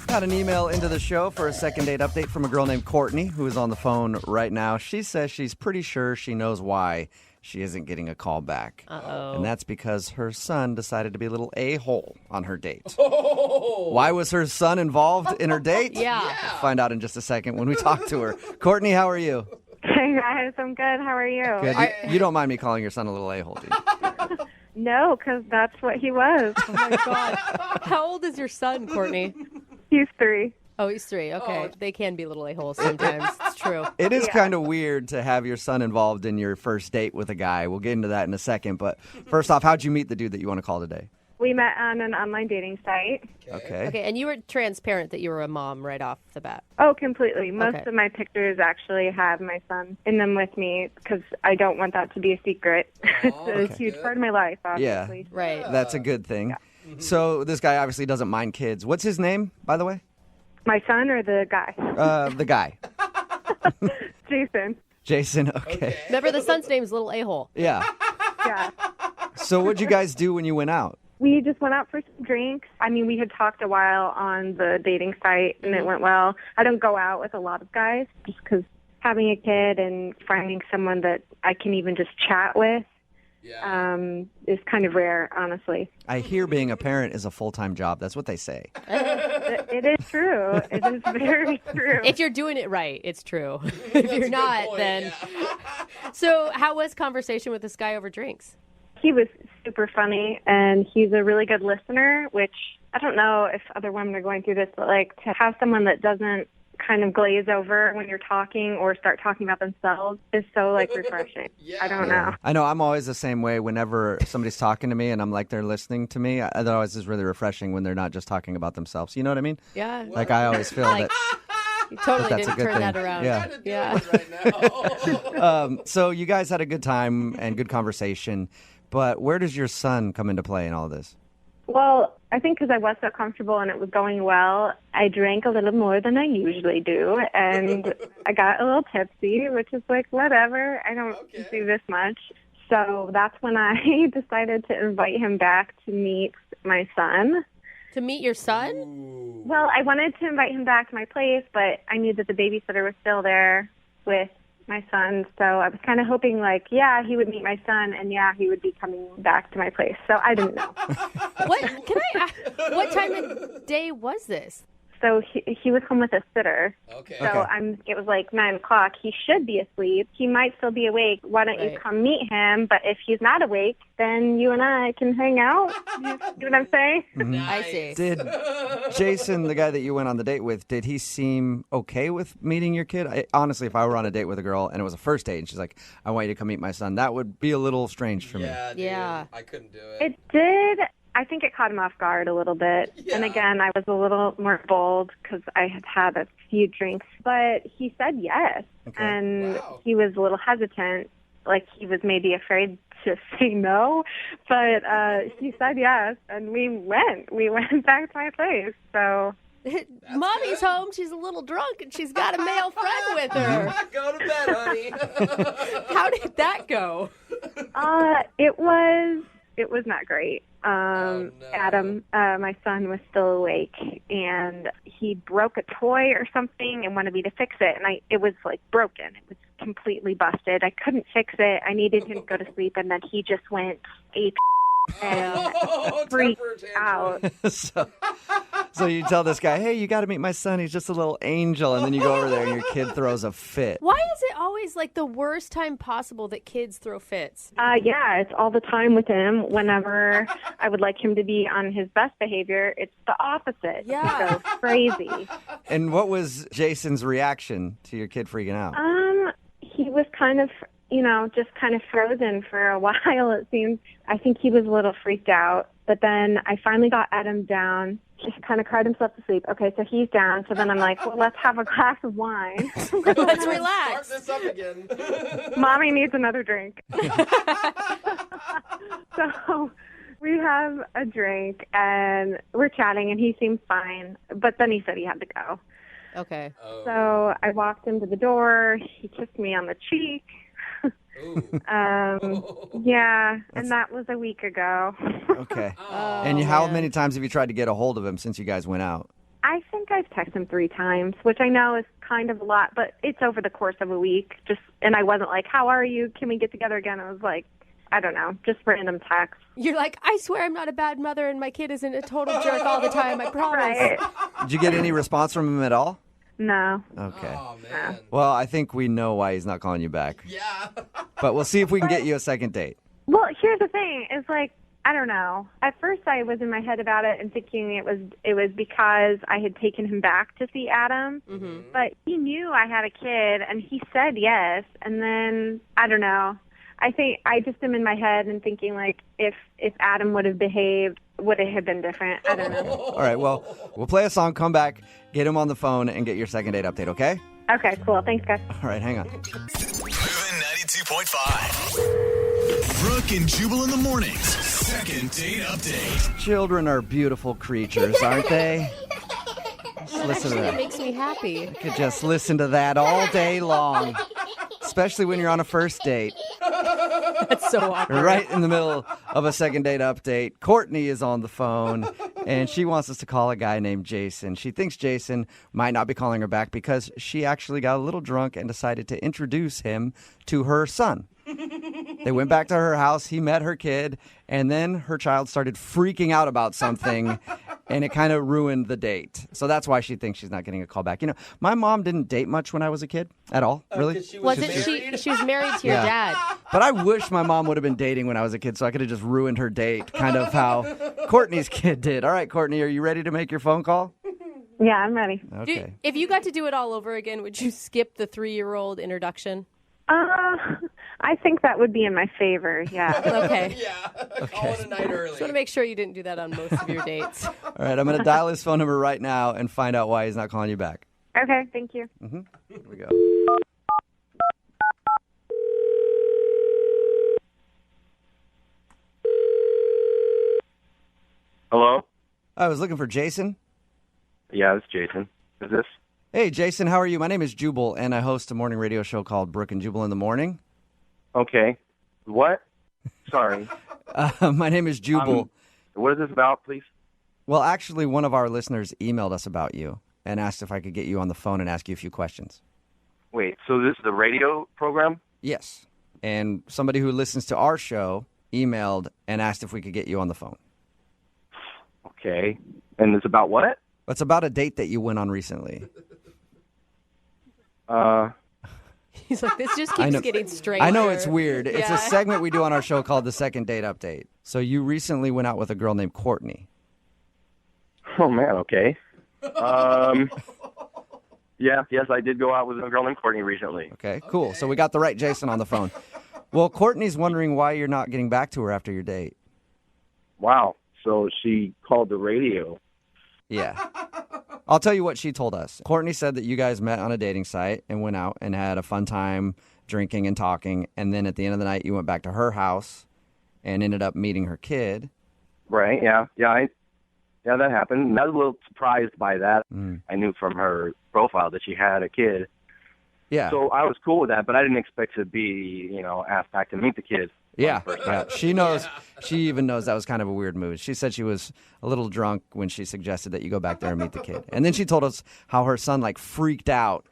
[SPEAKER 1] Got an email into the show for a second date update from a girl named Courtney who is on the phone right now. She says she's pretty sure she knows why she isn't getting a call back.
[SPEAKER 3] Uh-oh.
[SPEAKER 1] And that's because her son decided to be a little a-hole on her date.
[SPEAKER 4] Oh.
[SPEAKER 1] Why was her son involved in her date?
[SPEAKER 3] Yeah.
[SPEAKER 1] We'll find out in just a second when we talk to her. Courtney, how are you?
[SPEAKER 11] Hey guys, I'm good. How are you?
[SPEAKER 1] Good. You don't mind me calling your son a little a-hole, do you?
[SPEAKER 11] No, because that's what he was.
[SPEAKER 3] Oh, my God. How old is your son, Courtney?
[SPEAKER 11] He's 3.
[SPEAKER 3] Oh, he's 3. Okay. They can be little a-holes sometimes. It's true.
[SPEAKER 1] It is kind of weird to have your son involved in your first date with a guy. We'll get into that in a second. But first off, how'd you meet the dude that you want to call today?
[SPEAKER 11] We met on an online dating site.
[SPEAKER 1] Okay.
[SPEAKER 3] And you were transparent that you were a mom right off the bat.
[SPEAKER 11] Oh, completely. Most of my pictures actually have my son in them with me because I don't want that to be a secret. It's a huge part of my life, obviously.
[SPEAKER 1] Yeah.
[SPEAKER 3] Right.
[SPEAKER 1] That's a good thing. So this guy obviously doesn't mind kids. What's his name, by the way?
[SPEAKER 11] My son or the guy?
[SPEAKER 1] The guy.
[SPEAKER 11] Jason.
[SPEAKER 1] Jason, okay.
[SPEAKER 3] Remember, the son's name's Little A-hole.
[SPEAKER 1] Yeah.
[SPEAKER 11] Yeah.
[SPEAKER 1] So what'd you guys do when you went out?
[SPEAKER 11] We just went out for some drinks. I mean, we had talked a while on the dating site, and it went well. I don't go out with a lot of guys just because having a kid and finding someone that I can even just chat with is kind of rare, honestly.
[SPEAKER 1] I hear being a parent is a full-time job. That's what they say.
[SPEAKER 11] It is true. It is very true.
[SPEAKER 3] If you're doing it right, it's true. If you're not, then... So how was conversation with this guy over drinks?
[SPEAKER 11] He was super funny, and he's a really good listener, which I don't know if other women are going through this, but like to have someone that doesn't kind of glaze over when you're talking or start talking about themselves is so like refreshing. I don't know.
[SPEAKER 1] I know I'm always the same way whenever somebody's talking to me and I'm like they're listening to me. That always is really refreshing when they're not just talking about themselves. You know what I mean?
[SPEAKER 3] Yeah.
[SPEAKER 1] Like I always feel that.
[SPEAKER 3] You totally
[SPEAKER 1] that's
[SPEAKER 3] didn't
[SPEAKER 1] a good
[SPEAKER 3] turn
[SPEAKER 1] thing.
[SPEAKER 3] that around.
[SPEAKER 1] Yeah. So you guys had a good time and good conversation, but where does your son come into play in all this?
[SPEAKER 11] Well, I think because I was so comfortable and it was going well, I drank a little more than I usually do, and I got a little tipsy, which is like, whatever, I don't do this much. So that's when I decided to invite him back to meet my son.
[SPEAKER 3] To meet your son?
[SPEAKER 11] Well, I wanted to invite him back to my place, but I knew that the babysitter was still there with my son, so I was kind of hoping, like, yeah, he would meet my son, and yeah, he would be coming back to my place. So I didn't know.
[SPEAKER 3] What time of day was this?
[SPEAKER 11] So he was home with a sitter.
[SPEAKER 4] Okay.
[SPEAKER 11] So it was like 9 o'clock. He should be asleep. He might still be awake. Why don't you come meet him? But if he's not awake, then you and I can hang out. You know what I'm saying?
[SPEAKER 3] Nice. I see.
[SPEAKER 1] Did Jason, the guy that you went on the date with, did he seem okay with meeting your kid? Honestly, if I were on a date with a girl and it was a first date and she's like, I want you to come meet my son, that would be a little strange for me.
[SPEAKER 3] Yeah.
[SPEAKER 4] I couldn't do it.
[SPEAKER 11] It did. I think it caught him off guard a little bit. Yeah. And again, I was a little more bold because I had had a few drinks. But he said yes. Okay. And he was a little hesitant. Like he was maybe afraid to say no. But he said yes. And we went. We went back to my place. So...
[SPEAKER 3] Mommy's home. She's a little drunk, and she's got a male friend with her.
[SPEAKER 4] Go to bed, honey.
[SPEAKER 3] How did that go?
[SPEAKER 11] It was not great. Adam, my son, was still awake, and he broke a toy or something and wanted me to fix it, and it was like broken. It was completely busted. I couldn't fix it. I needed him to go to sleep, and then he just went ape and freaked out.
[SPEAKER 1] So you tell this guy, hey, you got to meet my son. He's just a little angel. And then you go over there and your kid throws a fit.
[SPEAKER 3] Why is it always like the worst time possible that kids throw fits?
[SPEAKER 11] Yeah, it's all the time with him. Whenever I would like him to be on his best behavior, it's the opposite.
[SPEAKER 3] Yeah.
[SPEAKER 11] So crazy.
[SPEAKER 1] And what was Jason's reaction to your kid freaking out?
[SPEAKER 11] He was kind of, just kind of frozen for a while, it seemed. I think he was a little freaked out. But then I finally got Adam down. He kind of cried himself to sleep. Okay, so he's down. So then I'm like, well, let's have a glass of wine.
[SPEAKER 3] Let's relax.
[SPEAKER 4] Start this up again.
[SPEAKER 11] Mommy needs another drink. So we have a drink, and we're chatting, and he seems fine. But then he said he had to go.
[SPEAKER 3] Okay.
[SPEAKER 4] Oh.
[SPEAKER 11] So I walked him to the door. He kissed me on the cheek. Yeah, and that was a week ago.
[SPEAKER 1] Okay. And how many times have you tried to get a hold of him since you guys went out?
[SPEAKER 11] I think I've texted him 3 times, which I know is kind of a lot, but it's over the course of a week. And I wasn't like, how are you? Can we get together again? I was like, I don't know, just random texts.
[SPEAKER 3] You're like, I swear I'm not a bad mother and my kid isn't a total jerk all the time, I promise.
[SPEAKER 11] Right.
[SPEAKER 1] Did you get any response from him at all?
[SPEAKER 11] No.
[SPEAKER 1] Okay.
[SPEAKER 4] Oh, man.
[SPEAKER 1] Well, I think we know why he's not calling you back.
[SPEAKER 4] Yeah.
[SPEAKER 1] But we'll see if we can get you a second date.
[SPEAKER 11] Well, here's the thing. It's like, I don't know. At first I was in my head about it and thinking it was because I had taken him back to see Adam.
[SPEAKER 3] Mm-hmm.
[SPEAKER 11] But he knew I had a kid, and he said yes. And then, I don't know. I think I just am in my head and thinking, like, if Adam would have behaved, would it have been different? I don't know.
[SPEAKER 1] All right, well, we'll play a song, come back, get him on the phone, and get your second date update, okay?
[SPEAKER 11] Okay, cool. Thanks, guys.
[SPEAKER 1] All right, hang on.
[SPEAKER 5] Moving 92.5. Brooke and Jubal in the mornings. Second date update.
[SPEAKER 1] Children are beautiful creatures, aren't they? Just listen to
[SPEAKER 3] Actually, it
[SPEAKER 1] that.
[SPEAKER 3] makes me happy.
[SPEAKER 1] You could just listen to that all day long, especially when you're on a first date.
[SPEAKER 3] That's so awkward.
[SPEAKER 1] Right in the middle of a second date update, Courtney is on the phone, and she wants us to call a guy named Jason. She thinks Jason might not be calling her back because she actually got a little drunk and decided to introduce him to her son. They went back to her house, he met her kid, and then her child started freaking out about something, and it kind of ruined the date. So that's why she thinks she's not getting a call back. You know, my mom didn't date much when I was a kid at all, really.
[SPEAKER 3] She was married to your dad.
[SPEAKER 1] But I wish my mom would have been dating when I was a kid so I could have just ruined her date, kind of how Courtney's kid did. All right, Courtney, are you ready to make your phone call?
[SPEAKER 11] Yeah, I'm ready.
[SPEAKER 1] Okay.
[SPEAKER 3] If you got to do it all over again, would you skip the 3-year-old introduction?
[SPEAKER 11] I think that would be in my favor, yeah.
[SPEAKER 3] Okay.
[SPEAKER 4] Yeah. Call it a night early.
[SPEAKER 3] Just want to make sure you didn't do that on most of your dates.
[SPEAKER 1] All right, I'm going to dial his phone number right now and find out why he's not calling you back.
[SPEAKER 11] Okay, thank you.
[SPEAKER 1] Here we go.
[SPEAKER 12] Hello?
[SPEAKER 1] I was looking for Jason.
[SPEAKER 12] Yeah, it's Jason. Is this?
[SPEAKER 1] Hey, Jason, how are you? My name is Jubal, and I host a morning radio show called Brooke and Jubal in the Morning.
[SPEAKER 12] Okay. What? Sorry.
[SPEAKER 1] My name is Jubal.
[SPEAKER 12] What is this about, please?
[SPEAKER 1] Well, actually, one of our listeners emailed us about you and asked if I could get you on the phone and ask you a few questions.
[SPEAKER 12] Wait, so this is a radio program?
[SPEAKER 1] Yes. And somebody who listens to our show emailed and asked if we could get you on the phone.
[SPEAKER 12] Okay. And it's about what?
[SPEAKER 1] It's about a date that you went on recently.
[SPEAKER 3] He's like, this just keeps getting stranger.
[SPEAKER 1] I know it's weird. It's
[SPEAKER 3] Yeah.
[SPEAKER 1] a segment we do on our show called The Second Date Update. So you recently went out with a girl named Courtney.
[SPEAKER 12] Oh, man, okay. Yes, I did go out with a girl named Courtney recently.
[SPEAKER 1] Okay, cool. So we got the right Jason on the phone. Well, Courtney's wondering why you're not getting back to her after your date.
[SPEAKER 12] Wow. So she called the radio.
[SPEAKER 1] Yeah. I'll tell you what she told us. Courtney said that you guys met on a dating site and went out and had a fun time drinking and talking. And then at the end of the night, you went back to her house and ended up meeting her kid.
[SPEAKER 12] Right, yeah. Yeah, that happened. I was a little surprised by that. I knew from her profile that she had a kid.
[SPEAKER 1] Yeah.
[SPEAKER 12] So I was cool with that, but I didn't expect to be, asked back to meet the kid.
[SPEAKER 1] Yeah. She knows. She even knows that was kind of a weird move. She said she was a little drunk when she suggested that you go back there and meet the kid. And then she told us how her son freaked out.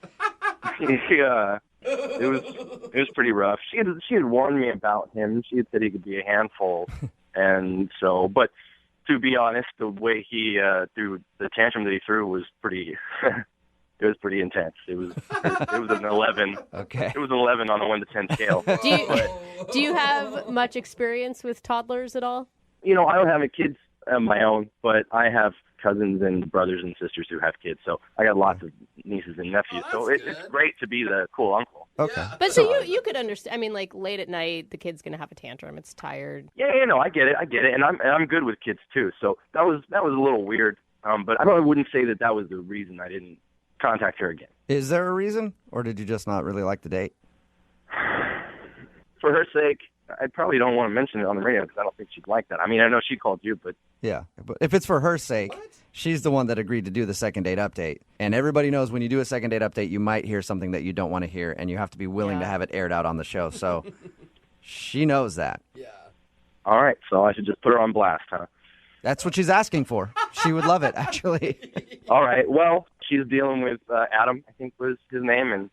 [SPEAKER 12] Yeah. It was pretty rough. She had warned me about him. She had said he could be a handful. And so, but to be honest, the way he threw the tantrum that he threw was pretty it was pretty intense. It was an 11.
[SPEAKER 1] Okay.
[SPEAKER 12] It was an 11 on a 1 to 10 scale.
[SPEAKER 3] Do you have much experience with toddlers at all?
[SPEAKER 12] I don't have any kids of my own, but I have cousins and brothers and sisters who have kids, so I got lots of nieces and nephews. So it's great to be the cool uncle.
[SPEAKER 1] Okay.
[SPEAKER 3] But so you could understand. I mean, late at night, the kid's gonna have a tantrum. It's tired.
[SPEAKER 12] Yeah, I get it, and I'm good with kids too. So that was a little weird. But I wouldn't say that was the reason I didn't contact her again.
[SPEAKER 1] Is there a reason, or did you just not really like the date?
[SPEAKER 12] For her sake, I probably don't want to mention it on the radio because I don't think she'd like that. I mean, I know she called you, but...
[SPEAKER 1] Yeah, but if it's for her sake, she's the one that agreed to do the second date update. And everybody knows when you do a second date update, you might hear something that you don't want to hear, and you have to be willing to have it aired out on the show. So she knows that.
[SPEAKER 4] Yeah.
[SPEAKER 12] All right, so I should just put her on blast, huh?
[SPEAKER 1] That's what she's asking for. She would love it, actually.
[SPEAKER 12] All right, well, she's dealing with Adam, I think was his name, and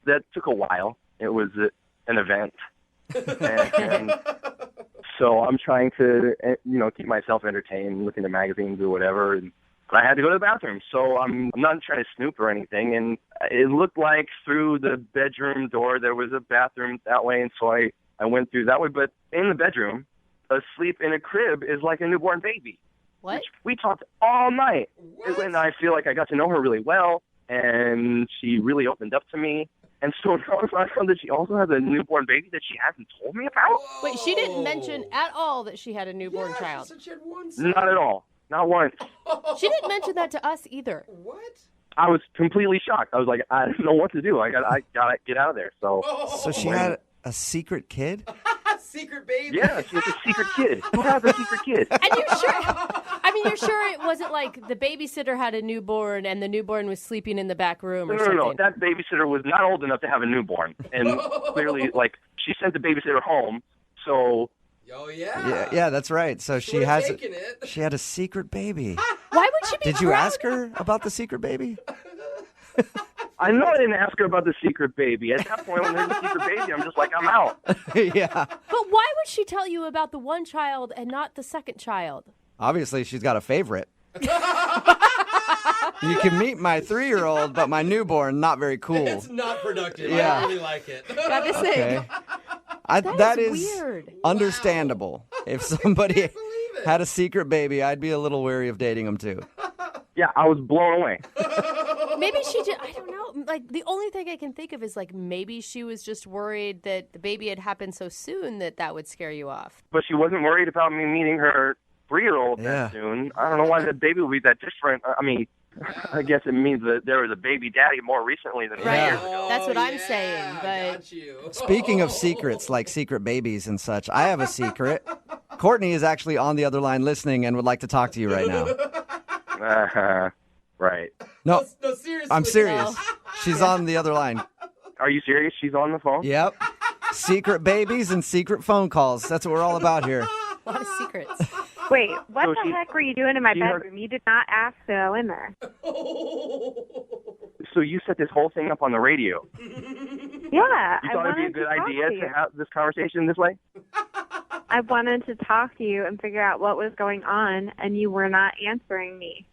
[SPEAKER 12] that took a while. It was an event. and so I'm trying to, keep myself entertained, looking at magazines or whatever. But I had to go to the bathroom, so I'm not trying to snoop or anything. And it looked like through the bedroom door there was a bathroom that way, and so I went through that way. But in the bedroom, asleep in a crib is like a newborn baby.
[SPEAKER 3] What?
[SPEAKER 12] We talked all night, and I feel like I got to know her really well, and she really opened up to me. And so now I found that she also has a newborn baby that she hasn't told me about.
[SPEAKER 3] Wait, she didn't mention at all that she had a newborn child.
[SPEAKER 4] She said she had one son.
[SPEAKER 12] Not at all. Not once.
[SPEAKER 3] She didn't mention that to us either.
[SPEAKER 4] What?
[SPEAKER 12] I was completely shocked. I was like, I don't know what to do. I gotta get out of there. So
[SPEAKER 1] she had a secret kid?
[SPEAKER 4] Secret baby.
[SPEAKER 12] Yeah, she has a secret kid. Who has a secret kid?
[SPEAKER 3] Are I mean, you're sure it wasn't like the babysitter had a newborn and the newborn was sleeping in the back room or
[SPEAKER 12] No,
[SPEAKER 3] something?
[SPEAKER 12] That babysitter was not old enough to have a newborn. And clearly, like, she sent the babysitter home, so...
[SPEAKER 4] Oh, yeah.
[SPEAKER 1] Yeah, that's right. So she
[SPEAKER 4] would've
[SPEAKER 1] has
[SPEAKER 4] taken it.
[SPEAKER 1] she had a secret baby.
[SPEAKER 3] Why would she be
[SPEAKER 1] Did you
[SPEAKER 3] proud?
[SPEAKER 1] ask her about the secret baby?
[SPEAKER 12] I know I didn't ask her about the secret baby. At that point, when there's a secret baby, I'm just like, I'm out.
[SPEAKER 1] Yeah.
[SPEAKER 3] But why would she tell you about the one child and not the second child?
[SPEAKER 1] Obviously, she's got a favorite. You can meet my 3-year-old, but my newborn, not very cool.
[SPEAKER 4] It's not productive.
[SPEAKER 1] Yeah.
[SPEAKER 4] I really like it.
[SPEAKER 3] Gotta say.
[SPEAKER 1] Okay.
[SPEAKER 3] That
[SPEAKER 1] is
[SPEAKER 3] is weird.
[SPEAKER 1] understandable. If somebody had a secret baby, I'd be a little wary of dating them too.
[SPEAKER 12] Yeah, I was blown away.
[SPEAKER 3] Maybe she just, I don't know. Like, the only thing I can think of is, like, maybe she was just worried that the baby had happened so soon that would scare you off.
[SPEAKER 12] But she wasn't worried about me meeting her 3-year-old that soon. I don't know why the baby would be that different. I mean, I guess it means that there was a baby daddy more recently than 3 years ago.
[SPEAKER 3] That's what I'm saying. But
[SPEAKER 1] Speaking of secrets, like secret babies and such, I have a secret. Courtney is actually on the other line listening and would like to talk to you right now.
[SPEAKER 12] Right.
[SPEAKER 1] No,
[SPEAKER 4] seriously.
[SPEAKER 1] I'm serious. She's on the other line.
[SPEAKER 12] Are you serious? She's on the phone?
[SPEAKER 1] Yep. Secret babies and secret phone calls. That's what we're all about here.
[SPEAKER 3] A lot of secrets.
[SPEAKER 11] Wait, what
[SPEAKER 12] So
[SPEAKER 11] the heck were you doing in my
[SPEAKER 12] she heard-
[SPEAKER 11] bedroom? You did not ask to go in there.
[SPEAKER 12] So you set this whole thing up on the radio.
[SPEAKER 11] Yeah,
[SPEAKER 12] You
[SPEAKER 11] I
[SPEAKER 12] thought it'd be a
[SPEAKER 11] wanted
[SPEAKER 12] good
[SPEAKER 11] to talk
[SPEAKER 12] idea
[SPEAKER 11] to you.
[SPEAKER 12] to have this conversation this way?
[SPEAKER 11] I wanted to talk to you and figure out what was going on, and you were not answering me.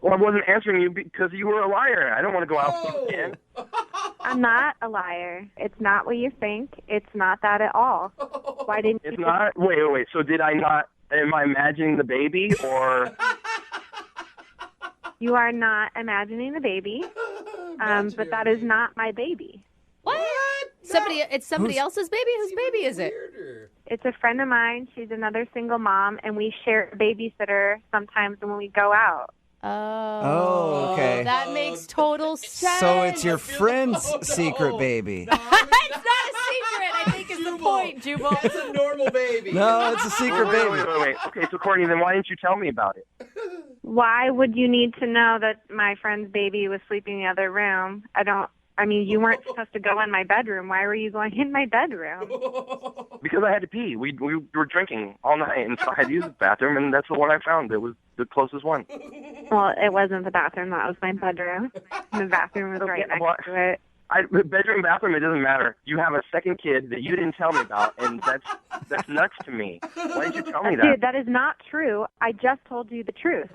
[SPEAKER 12] Well, I wasn't answering you because you were a liar. I don't want to go out again.
[SPEAKER 11] I'm not a liar. It's not what you think. It's not that at all. Why didn't
[SPEAKER 12] It's
[SPEAKER 11] you
[SPEAKER 12] not? Wait. So did I not? Am I imagining the baby or?
[SPEAKER 11] You are not imagining the baby, but that is not my baby.
[SPEAKER 3] What? It's somebody else's baby? Whose baby is it?
[SPEAKER 11] It's a friend of mine. She's another single mom, and we share a babysitter sometimes when we go out.
[SPEAKER 1] Oh, okay.
[SPEAKER 3] That makes total sense.
[SPEAKER 1] So it's your friend's secret baby.
[SPEAKER 3] It's not a secret, I think is the point, Jubal.
[SPEAKER 4] It's a normal baby.
[SPEAKER 1] No, it's a secret baby.
[SPEAKER 12] Wait. Okay, so Courtney, then why didn't you tell me about it?
[SPEAKER 11] Why would you need to know that my friend's baby was sleeping in the other room? You weren't supposed to go in my bedroom. Why were you going in my bedroom?
[SPEAKER 12] Because I had to pee. We were drinking all night, and so I had to use the bathroom, and that's the one I found. It was the closest one.
[SPEAKER 11] Well, it wasn't the bathroom. That was my bedroom. The bathroom was right next to it.
[SPEAKER 12] Bedroom, bathroom, it doesn't matter. You have a second kid that you didn't tell me about, and that's nuts to me. Why didn't you tell me that?
[SPEAKER 11] Dude, that is not true. I just told you the truth.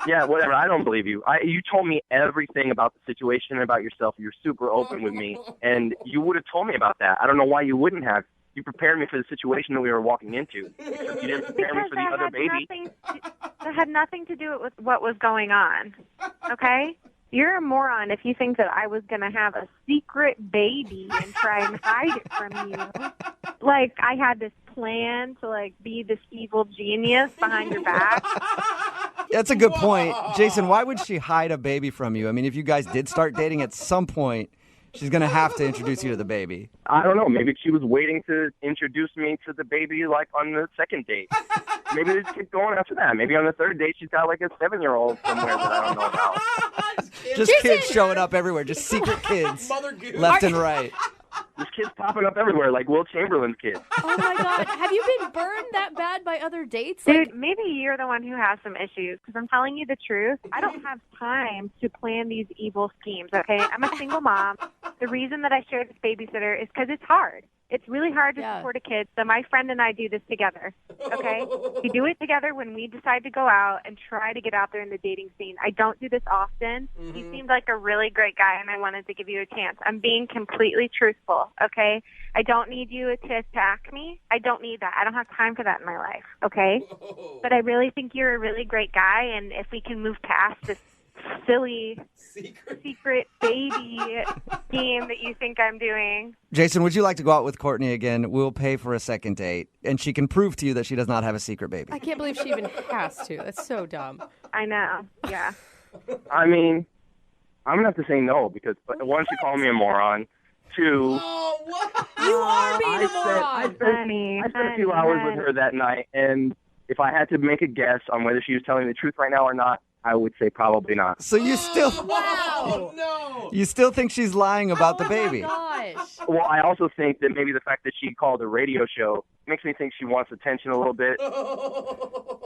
[SPEAKER 12] Yeah, whatever. I don't believe you. You told me everything about the situation and about yourself. You're super open with me, and you would have told me about that. I don't know why you wouldn't have. You prepared me for the situation that we were walking into. Except you didn't prepare me for the other baby.
[SPEAKER 11] That had nothing to do with what was going on. Okay? You're a moron if you think that I was going to have a secret baby and try and hide it from you. Like, I had this plan to, like, be this evil genius behind your back.
[SPEAKER 1] That's a good point. Jason, why would she hide a baby from you? I mean, if you guys did start dating at some point, she's going to have to introduce you to the baby.
[SPEAKER 12] I don't know. Maybe she was waiting to introduce me to the baby, like, on the second date. Maybe they just keep going after that. Maybe on the third date, she's got, like, a 7-year-old somewhere that I don't know about.
[SPEAKER 1] Just kids showing up everywhere. Just secret kids. Left and right.
[SPEAKER 12] There's kids popping up everywhere, like Will Chamberlain's kids.
[SPEAKER 3] Oh, my God. Have you been burned that bad by other dates?
[SPEAKER 11] Dude, maybe you're the one who has some issues, because I'm telling you the truth. I don't have time to plan these evil schemes, okay? I'm a single mom. The reason that I share this babysitter is because it's hard. It's really hard to support a kid, so my friend and I do this together, okay? We do it together when we decide to go out and try to get out there in the dating scene. I don't do this often. You seemed like a really great guy, and I wanted to give you a chance. I'm being completely truthful, okay? I don't need you to attack me. I don't need that. I don't have time for that in my life, okay? But I really think you're a really great guy, and if we can move past this silly secret baby game that you think I'm doing.
[SPEAKER 1] Jason, would you like to go out with Courtney again? We'll pay for a second date, and she can prove to you that she does not have a secret baby.
[SPEAKER 3] I can't believe she even has to. That's so dumb.
[SPEAKER 11] I know, yeah.
[SPEAKER 12] I mean, I'm going to have to say no, because one, she called me a moron. Two,
[SPEAKER 3] you are being a moron.
[SPEAKER 12] I spent a few hours with her that night, and if I had to make a guess on whether she was telling the truth right now or not, I would say probably not.
[SPEAKER 1] So you still
[SPEAKER 4] No.
[SPEAKER 1] you still think she's lying about the baby?
[SPEAKER 3] Gosh.
[SPEAKER 12] Well, I also think that maybe the fact that she called a radio show makes me think she wants attention a little bit.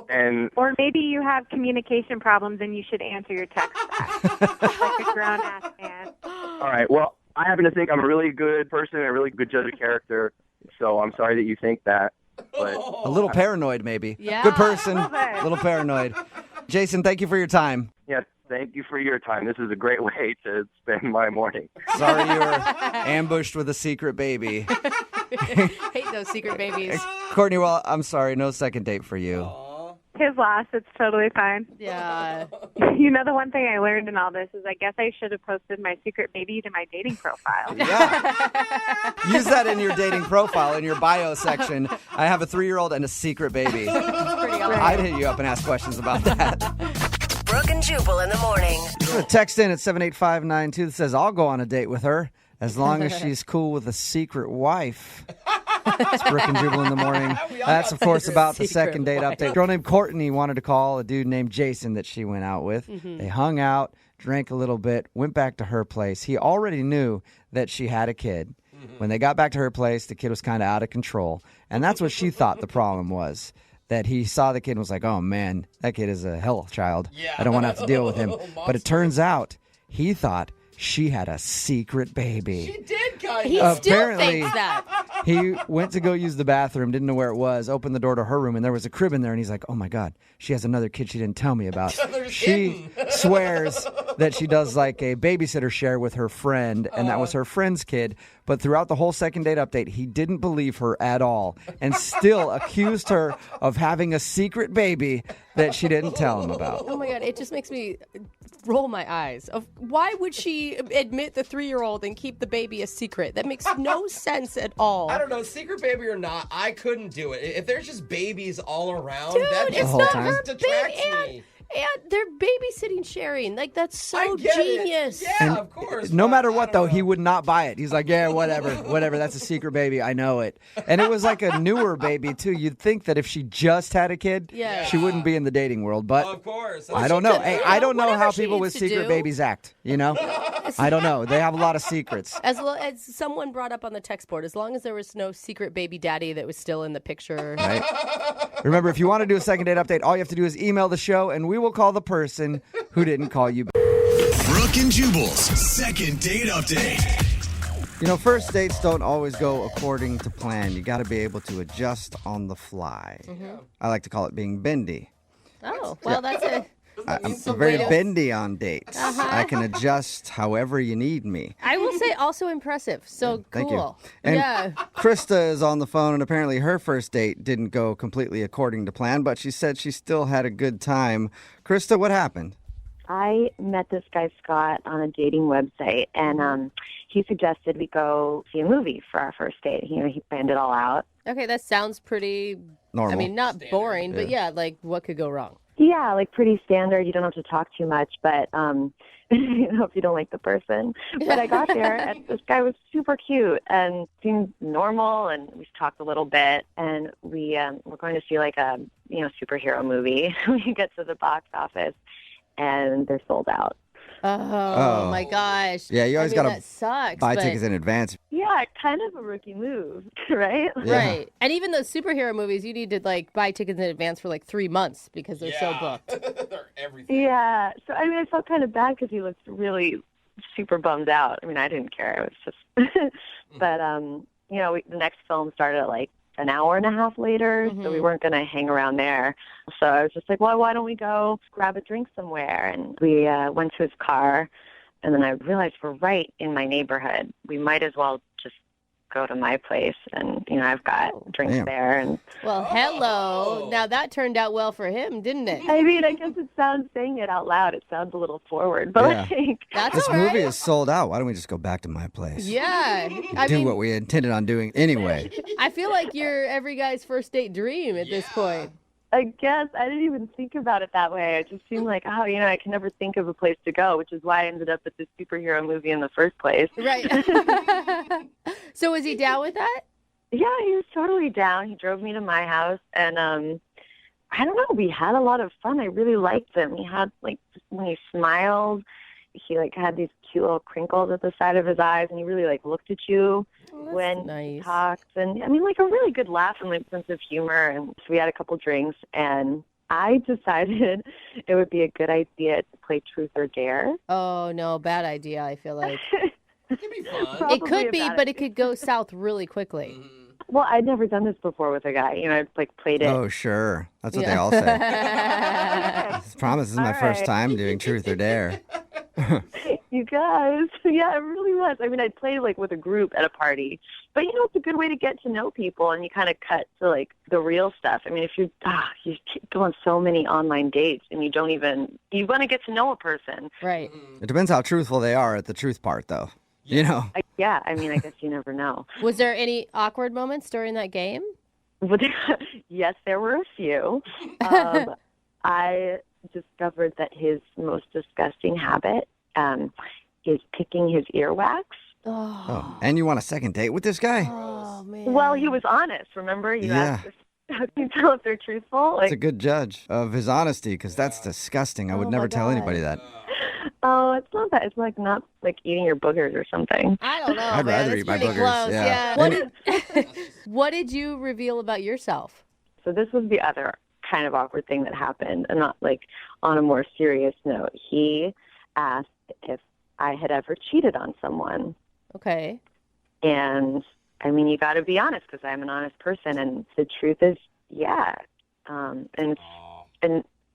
[SPEAKER 12] And
[SPEAKER 11] Or maybe you have communication problems and you should answer your text back like a grown-ass man.
[SPEAKER 12] all right, well, I happen to think I'm a really good person and a really good judge of character, so I'm sorry that you think that. But
[SPEAKER 1] A little paranoid, maybe.
[SPEAKER 3] Yeah.
[SPEAKER 1] Good person,
[SPEAKER 11] bit.
[SPEAKER 1] a little paranoid. Jason, thank you for your time.
[SPEAKER 12] yes, thank you for your time. This is a great way to spend my morning.
[SPEAKER 1] Sorry you were ambushed with a secret baby.
[SPEAKER 3] Hate those secret babies.
[SPEAKER 1] Courtney, well, I'm sorry, no second date for you.
[SPEAKER 11] His loss. It's totally fine.
[SPEAKER 3] Yeah.
[SPEAKER 11] You know, the one thing I learned in all this is I guess I should have posted my secret baby to my dating profile.
[SPEAKER 1] Yeah. Use that in your dating profile, in your bio section. I have a 3-year-old and a secret baby.
[SPEAKER 3] Pretty awesome.
[SPEAKER 1] I'd hit you up and ask questions about that.
[SPEAKER 8] Brooke and Jubal in the morning.
[SPEAKER 1] Text in at 78592 that says, I'll go on a date with her as long as she's cool with a secret wife. It's Brooke and Jubal in the morning. That's, of course, about the second date update. A girl named Courtney wanted to call a dude named Jason that she went out with. They hung out, drank a little bit, went back to her place. He already knew that she had a kid. When they got back to her place, the kid was kind of out of control. And that's what she thought the problem was. That he saw the kid and was like, oh, man, that kid is a hell child.
[SPEAKER 4] Yeah.
[SPEAKER 1] I don't want to have to deal with him. But it turns out he thought she had a secret baby.
[SPEAKER 4] She did kind
[SPEAKER 3] He
[SPEAKER 4] of.
[SPEAKER 3] still
[SPEAKER 1] Apparently-
[SPEAKER 3] thinks that.
[SPEAKER 1] He went to go use the bathroom, didn't know where it was, opened the door to her room, and there was a crib in there, and he's like, oh, my God, she has another kid she didn't tell me about.
[SPEAKER 4] They're
[SPEAKER 1] She swears that she does like a babysitter share with her friend, and that was her friend's kid. But throughout the whole second date update, he didn't believe her at all and still accused her of having a secret baby that she didn't tell him about.
[SPEAKER 3] Oh my God, it just makes me roll my eyes. Why would she admit the 3-year-old and keep the baby a secret? That makes no sense at all.
[SPEAKER 4] I don't know, secret baby or not, I couldn't do it. If there's just babies all around,
[SPEAKER 3] Dude,
[SPEAKER 4] that
[SPEAKER 3] it's
[SPEAKER 4] just
[SPEAKER 1] whole
[SPEAKER 3] not
[SPEAKER 1] time.
[SPEAKER 3] her
[SPEAKER 4] detracts
[SPEAKER 3] baby.
[SPEAKER 4] me.
[SPEAKER 3] And they're babysitting sharing. Like, that's
[SPEAKER 4] I
[SPEAKER 3] so
[SPEAKER 4] get it.
[SPEAKER 3] genius.
[SPEAKER 4] Yeah, of course.
[SPEAKER 1] No
[SPEAKER 4] but
[SPEAKER 1] matter
[SPEAKER 4] I
[SPEAKER 1] what,
[SPEAKER 4] don't
[SPEAKER 1] though,
[SPEAKER 4] know.
[SPEAKER 1] he would not buy it. He's like, yeah, whatever, that's a secret baby. I know it. And it was like a newer baby, too. You'd think that if she just had a kid,
[SPEAKER 3] Yeah.
[SPEAKER 1] she wouldn't be in the dating world. But
[SPEAKER 4] Of course.
[SPEAKER 1] I don't know.
[SPEAKER 3] could,
[SPEAKER 1] Hey,
[SPEAKER 3] you
[SPEAKER 1] I
[SPEAKER 3] know,
[SPEAKER 1] don't know
[SPEAKER 3] whatever
[SPEAKER 1] how
[SPEAKER 3] she
[SPEAKER 1] people with
[SPEAKER 3] needs to
[SPEAKER 1] secret
[SPEAKER 3] do.
[SPEAKER 1] babies act, you know? I don't know. They have a lot of secrets.
[SPEAKER 3] As someone brought up on the text board, as long as there was no secret baby daddy that was still in the picture.
[SPEAKER 1] Right? Remember, if you want to do a second date update, all you have to do is email the show, and we will call the person who didn't call you back.
[SPEAKER 5] Brooke and Jubal's second date update.
[SPEAKER 1] You know, first dates don't always go according to plan. You got to be able to adjust on the fly. I like to call it being bendy.
[SPEAKER 3] Oh, well, that's a...
[SPEAKER 1] I'm very bendy on dates. I can adjust however you need me.
[SPEAKER 3] I will say also impressive. So
[SPEAKER 1] Thank
[SPEAKER 3] cool.
[SPEAKER 1] you. And
[SPEAKER 3] Yeah.
[SPEAKER 1] Krista is on the phone, and apparently her first date didn't go completely according to plan, but she said she still had a good time. Krista, what happened?
[SPEAKER 13] I met this guy, Scott, on a dating website, and he suggested we go see a movie for our first date. You know, he planned it all out.
[SPEAKER 3] Okay, that sounds pretty...
[SPEAKER 1] Normal.
[SPEAKER 3] I mean, not boring, but yeah, like, what could go wrong?
[SPEAKER 13] Yeah, like pretty standard. You don't have to talk too much, but you know, if you don't like the person. But I got there, and this guy was super cute and seemed normal, and we talked a little bit, and we're going to see like a superhero movie. We get to the box office, and they're sold out.
[SPEAKER 3] Oh my gosh.
[SPEAKER 1] Yeah, you always got
[SPEAKER 3] that
[SPEAKER 1] to
[SPEAKER 3] sucks,
[SPEAKER 1] buy
[SPEAKER 3] but-
[SPEAKER 1] tickets in advance.
[SPEAKER 13] Yeah, kind of a rookie move, right?
[SPEAKER 3] Right. And even those superhero movies, you need to like buy tickets in advance for like 3 months because they're so booked.
[SPEAKER 4] They're everything.
[SPEAKER 13] Yeah. So, I mean, I felt kind of bad because he looked really super bummed out. I mean, I didn't care. It was just, but, you know, the next film started at like an hour and a half later, so we weren't going to hang around there. So I was just like, well, why don't we go grab a drink somewhere? And we went to his car, and then I realized we're right in my neighborhood. We might as well just go to my place, and, you know, I've got drinks there. And
[SPEAKER 3] Well, hello. Now that turned out well for him, didn't it?
[SPEAKER 13] I mean, I guess it sounds, saying it out loud, it sounds a little forward, but
[SPEAKER 1] Yeah.
[SPEAKER 13] like...
[SPEAKER 3] That's
[SPEAKER 1] This
[SPEAKER 3] all right.
[SPEAKER 1] movie is sold out. Why don't we just go back to my place?
[SPEAKER 3] Yeah. I
[SPEAKER 1] Do
[SPEAKER 3] mean,
[SPEAKER 1] what we intended on doing anyway.
[SPEAKER 3] I feel like you're every guy's first date dream at this point.
[SPEAKER 13] I guess I didn't even think about it that way. It just seemed like, oh, you know, I can never think of a place to go, which is why I ended up at this superhero movie in the first place.
[SPEAKER 3] Right. So was he down with that?
[SPEAKER 13] Yeah, he was totally down. He drove me to my house, and I don't know. We had a lot of fun. I really liked him. He had like when he smiled, he like had these cute little crinkles at the side of his eyes, and he really like looked at you when he talked. And I mean, like a really good laugh and like sense of humor. And so we had a couple drinks, and I decided it would be a good idea to play Truth or Dare.
[SPEAKER 3] Oh no, bad idea. I feel like
[SPEAKER 4] It could be fun.
[SPEAKER 3] it could be, but it could go south really quickly.
[SPEAKER 13] Well, I'd never done this before with a guy. You know, I'd like played it.
[SPEAKER 1] Oh, sure. That's what they all say. I promise this is my first time doing Truth or Dare.
[SPEAKER 13] You guys. Yeah, it really was. I mean, I'd play like with a group at a party. But, you know, it's a good way to get to know people, and you kind of cut to like the real stuff. I mean, if you go on so many online dates and you want to get to know a person.
[SPEAKER 3] Right.
[SPEAKER 1] It depends how truthful they are at the truth part, though. You know?
[SPEAKER 13] Yeah, I mean, I guess you never know.
[SPEAKER 3] Was there any awkward moments during that game?
[SPEAKER 13] Yes, there were a few. I discovered that his most disgusting habit is picking his earwax.
[SPEAKER 1] Oh, and you want a second date with this guy?
[SPEAKER 3] Oh, man.
[SPEAKER 13] Well, he was honest, remember? You asked, how can you tell if they're truthful?
[SPEAKER 1] That's a good judge of his honesty, because that's disgusting. I would never tell anybody that.
[SPEAKER 13] Oh, it's not that. It's like not like eating your boogers or something.
[SPEAKER 3] I don't know.
[SPEAKER 1] I'd rather eat my boogers.
[SPEAKER 3] Close.
[SPEAKER 1] Yeah.
[SPEAKER 3] What did you reveal about yourself?
[SPEAKER 13] So this was the other kind of awkward thing that happened, and not like on a more serious note. He asked if I had ever cheated on someone.
[SPEAKER 3] Okay.
[SPEAKER 13] And I mean, you got to be honest, because I'm an honest person, and the truth is, yeah. And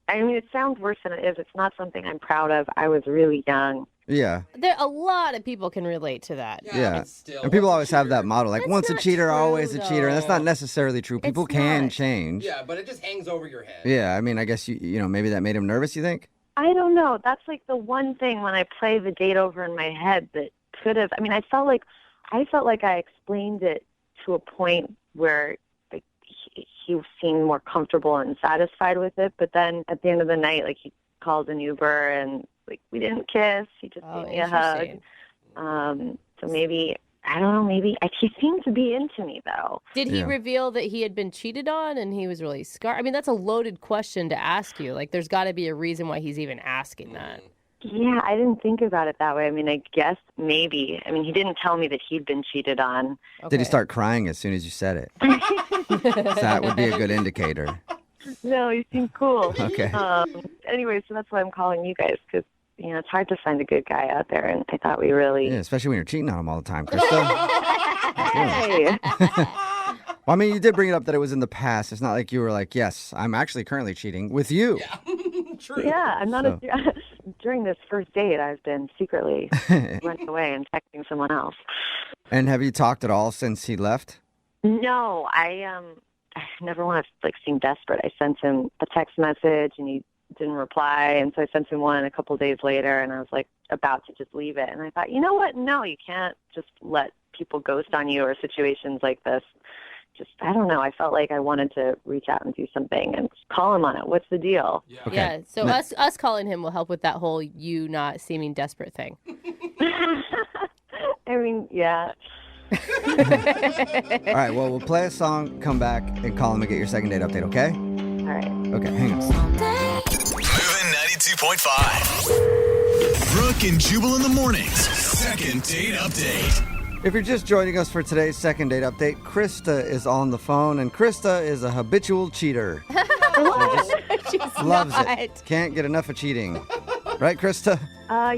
[SPEAKER 13] I mean, it sounds worse than it is. It's not something I'm proud of. I was really young.
[SPEAKER 1] Yeah.
[SPEAKER 3] A lot of people can relate to that.
[SPEAKER 1] Yeah. And people always have that motto, like, once a cheater, always a cheater. And that's not necessarily true. People can change.
[SPEAKER 4] Yeah, but it just hangs over your head.
[SPEAKER 1] Yeah, I mean, I guess, you know, maybe that made him nervous, you think?
[SPEAKER 13] I don't know. That's like the one thing when I play the date over in my head that could have, I mean, I felt like I explained it to a point where like he seemed more comfortable and satisfied with it. But then at the end of the night, like he called an Uber and like we didn't kiss. He just gave me a hug. So maybe, I don't know, he seemed to be into me though.
[SPEAKER 3] Did he reveal that he had been cheated on and he was really scarred? I mean, that's a loaded question to ask you. Like, there's got to be a reason why he's even asking that.
[SPEAKER 13] Yeah, I didn't think about it that way. I mean, I guess maybe. I mean, he didn't tell me that he'd been cheated on.
[SPEAKER 1] Okay. Did he start crying as soon as you said it? That would be a good indicator.
[SPEAKER 13] No, he seemed cool.
[SPEAKER 1] Okay.
[SPEAKER 13] Anyway, so that's why I'm calling you guys, because, you know, it's hard to find a good guy out there, and I thought we really...
[SPEAKER 1] Yeah, especially when you're cheating on him all the time, Krista.
[SPEAKER 13] Hey.
[SPEAKER 1] Well, I mean, you did bring it up that it was in the past. It's not like you were like, yes, I'm actually currently cheating with you.
[SPEAKER 4] Yeah, true.
[SPEAKER 13] Yeah, I'm not during this first date, I've been secretly running away and texting someone else.
[SPEAKER 1] And have you talked at all since he left?
[SPEAKER 13] No, I never want to like seem desperate. I sent him a text message and he didn't reply, and so I sent him one a couple days later, and I was like about to just leave it, and I thought, you know what? No, you can't just let people ghost on you or situations like this. Just, I don't know. I felt like I wanted to reach out and do something and call him on it. What's the deal?
[SPEAKER 4] Yeah.
[SPEAKER 1] Okay.
[SPEAKER 3] Yeah, so us calling him will help with that whole you not seeming desperate thing.
[SPEAKER 13] I mean, yeah.
[SPEAKER 1] All right, well, we'll play a song, come back, and call him and get your second date update, okay?
[SPEAKER 13] All right.
[SPEAKER 1] Okay, hang on.
[SPEAKER 5] Moving 92.5. Brooke and Jubal in the mornings. Second date update.
[SPEAKER 1] If you're just joining us for today's second date update, Krista is on the phone, and Krista is a habitual cheater.
[SPEAKER 3] She's
[SPEAKER 1] Loves
[SPEAKER 3] not.
[SPEAKER 1] it. Can't get enough of cheating. Right, Krista?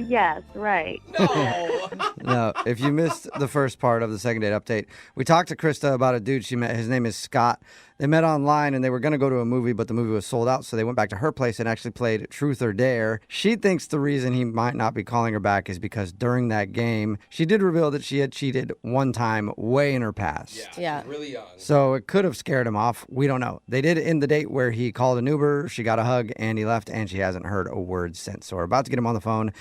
[SPEAKER 13] Yes, right.
[SPEAKER 4] No.
[SPEAKER 1] No, if you missed the first part of the second date update, we talked to Krista about a dude she met. His name is Scott. They met online, and they were going to go to a movie, but the movie was sold out, so they went back to her place and actually played Truth or Dare. She thinks the reason he might not be calling her back is because during that game, she did reveal that she had cheated one time way in her past.
[SPEAKER 3] Yeah.
[SPEAKER 4] She's really young.
[SPEAKER 1] So it could have scared him off. We don't know. They did end the date where he called an Uber, she got a hug, and he left, and she hasn't heard a word since. So we're about to get him on the phone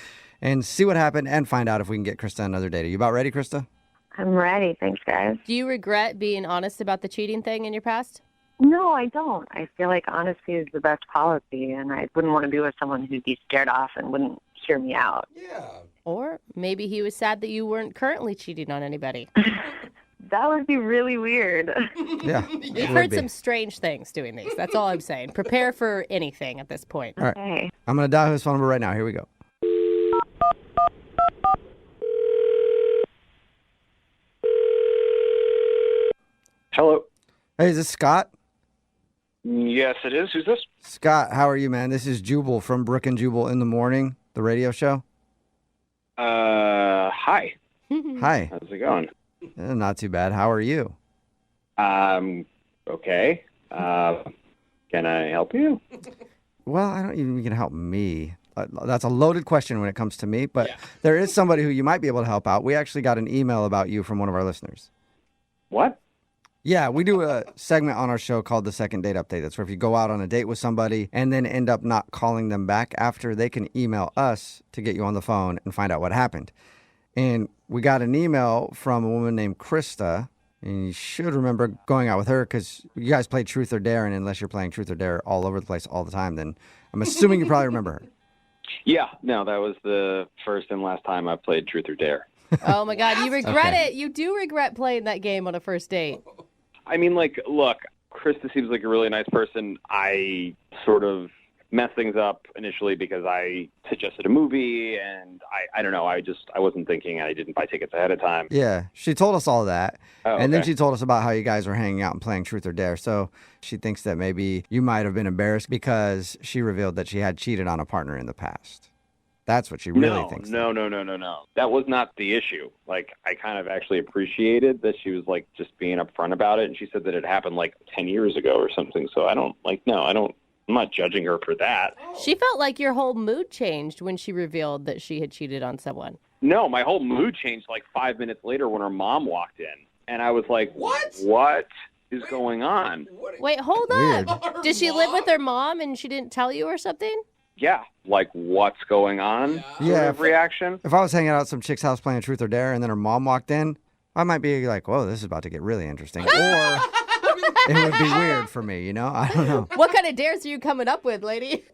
[SPEAKER 1] and see what happened and find out if we can get Krista another date. Are you about ready, Krista?
[SPEAKER 13] I'm ready. Thanks, guys.
[SPEAKER 3] Do you regret being honest about the cheating thing in your past?
[SPEAKER 13] No, I don't. I feel like honesty is the best policy, and I wouldn't want to be with someone who'd be scared off and wouldn't hear me out.
[SPEAKER 4] Yeah.
[SPEAKER 3] Or maybe he was sad that you weren't currently cheating on anybody.
[SPEAKER 13] That would be really weird.
[SPEAKER 1] Yeah.
[SPEAKER 3] We've heard some strange things doing these. That's all I'm saying. Prepare for anything at this point.
[SPEAKER 1] All right. I'm going to dial his phone number right now. Here we go.
[SPEAKER 14] Hello.
[SPEAKER 1] Hey, is this Scott?
[SPEAKER 14] Yes, it is. Who's this?
[SPEAKER 1] Scott, how are you, man? This is Jubal from Brooke and Jubal in the Morning, the radio show.
[SPEAKER 14] Hi.
[SPEAKER 1] Hi.
[SPEAKER 14] How's it going?
[SPEAKER 1] Not too bad. How are you?
[SPEAKER 14] Okay. Can I help you?
[SPEAKER 1] Well, I don't even think you can help me. That's a loaded question when it comes to me, but there is somebody who you might be able to help out. We actually got an email about you from one of our listeners.
[SPEAKER 14] What?
[SPEAKER 1] Yeah, we do a segment on our show called the Second Date Update. That's where if you go out on a date with somebody and then end up not calling them back after, they can email us to get you on the phone and find out what happened. And we got an email from a woman named Krista, and you should remember going out with her because you guys played Truth or Dare, and unless you're playing Truth or Dare all over the place all the time, then I'm assuming you probably remember her.
[SPEAKER 14] Yeah, no, that was the first and last time I played Truth or Dare.
[SPEAKER 3] Oh, my God. You regret it. You do regret playing that game on a first date.
[SPEAKER 14] I mean, like, look, Krista seems like a really nice person. I sort of messed things up initially because I suggested a movie, and I don't know. I wasn't thinking. I didn't buy tickets ahead of time.
[SPEAKER 1] Yeah, she told us all that.
[SPEAKER 14] Oh,
[SPEAKER 1] and then
[SPEAKER 14] okay.
[SPEAKER 1] she told us about how you guys were hanging out and playing Truth or Dare. So she thinks that maybe you might have been embarrassed because she revealed that she had cheated on a partner in the past. That's what she really thinks.
[SPEAKER 14] No. That was not the issue. Like, I kind of actually appreciated that she was, like, just being upfront about it. And she said that it happened, like, 10 years ago or something. So I'm not judging her for that.
[SPEAKER 3] She felt like your whole mood changed when she revealed that she had cheated on someone.
[SPEAKER 14] No, my whole mood changed, like, 5 minutes later when her mom walked in. And I was like, What is going on?
[SPEAKER 3] Wait, hold up. Did she live with her mom and she didn't tell you or something?
[SPEAKER 14] Yeah, like, what's going on?
[SPEAKER 1] Yeah.
[SPEAKER 14] Reaction.
[SPEAKER 1] If I was hanging out at some chick's house playing Truth or Dare and then her mom walked in, I might be like, whoa, this is about to get really interesting. Or it would be weird for me, you know? I don't know.
[SPEAKER 3] What kind of dares are you coming up with, lady?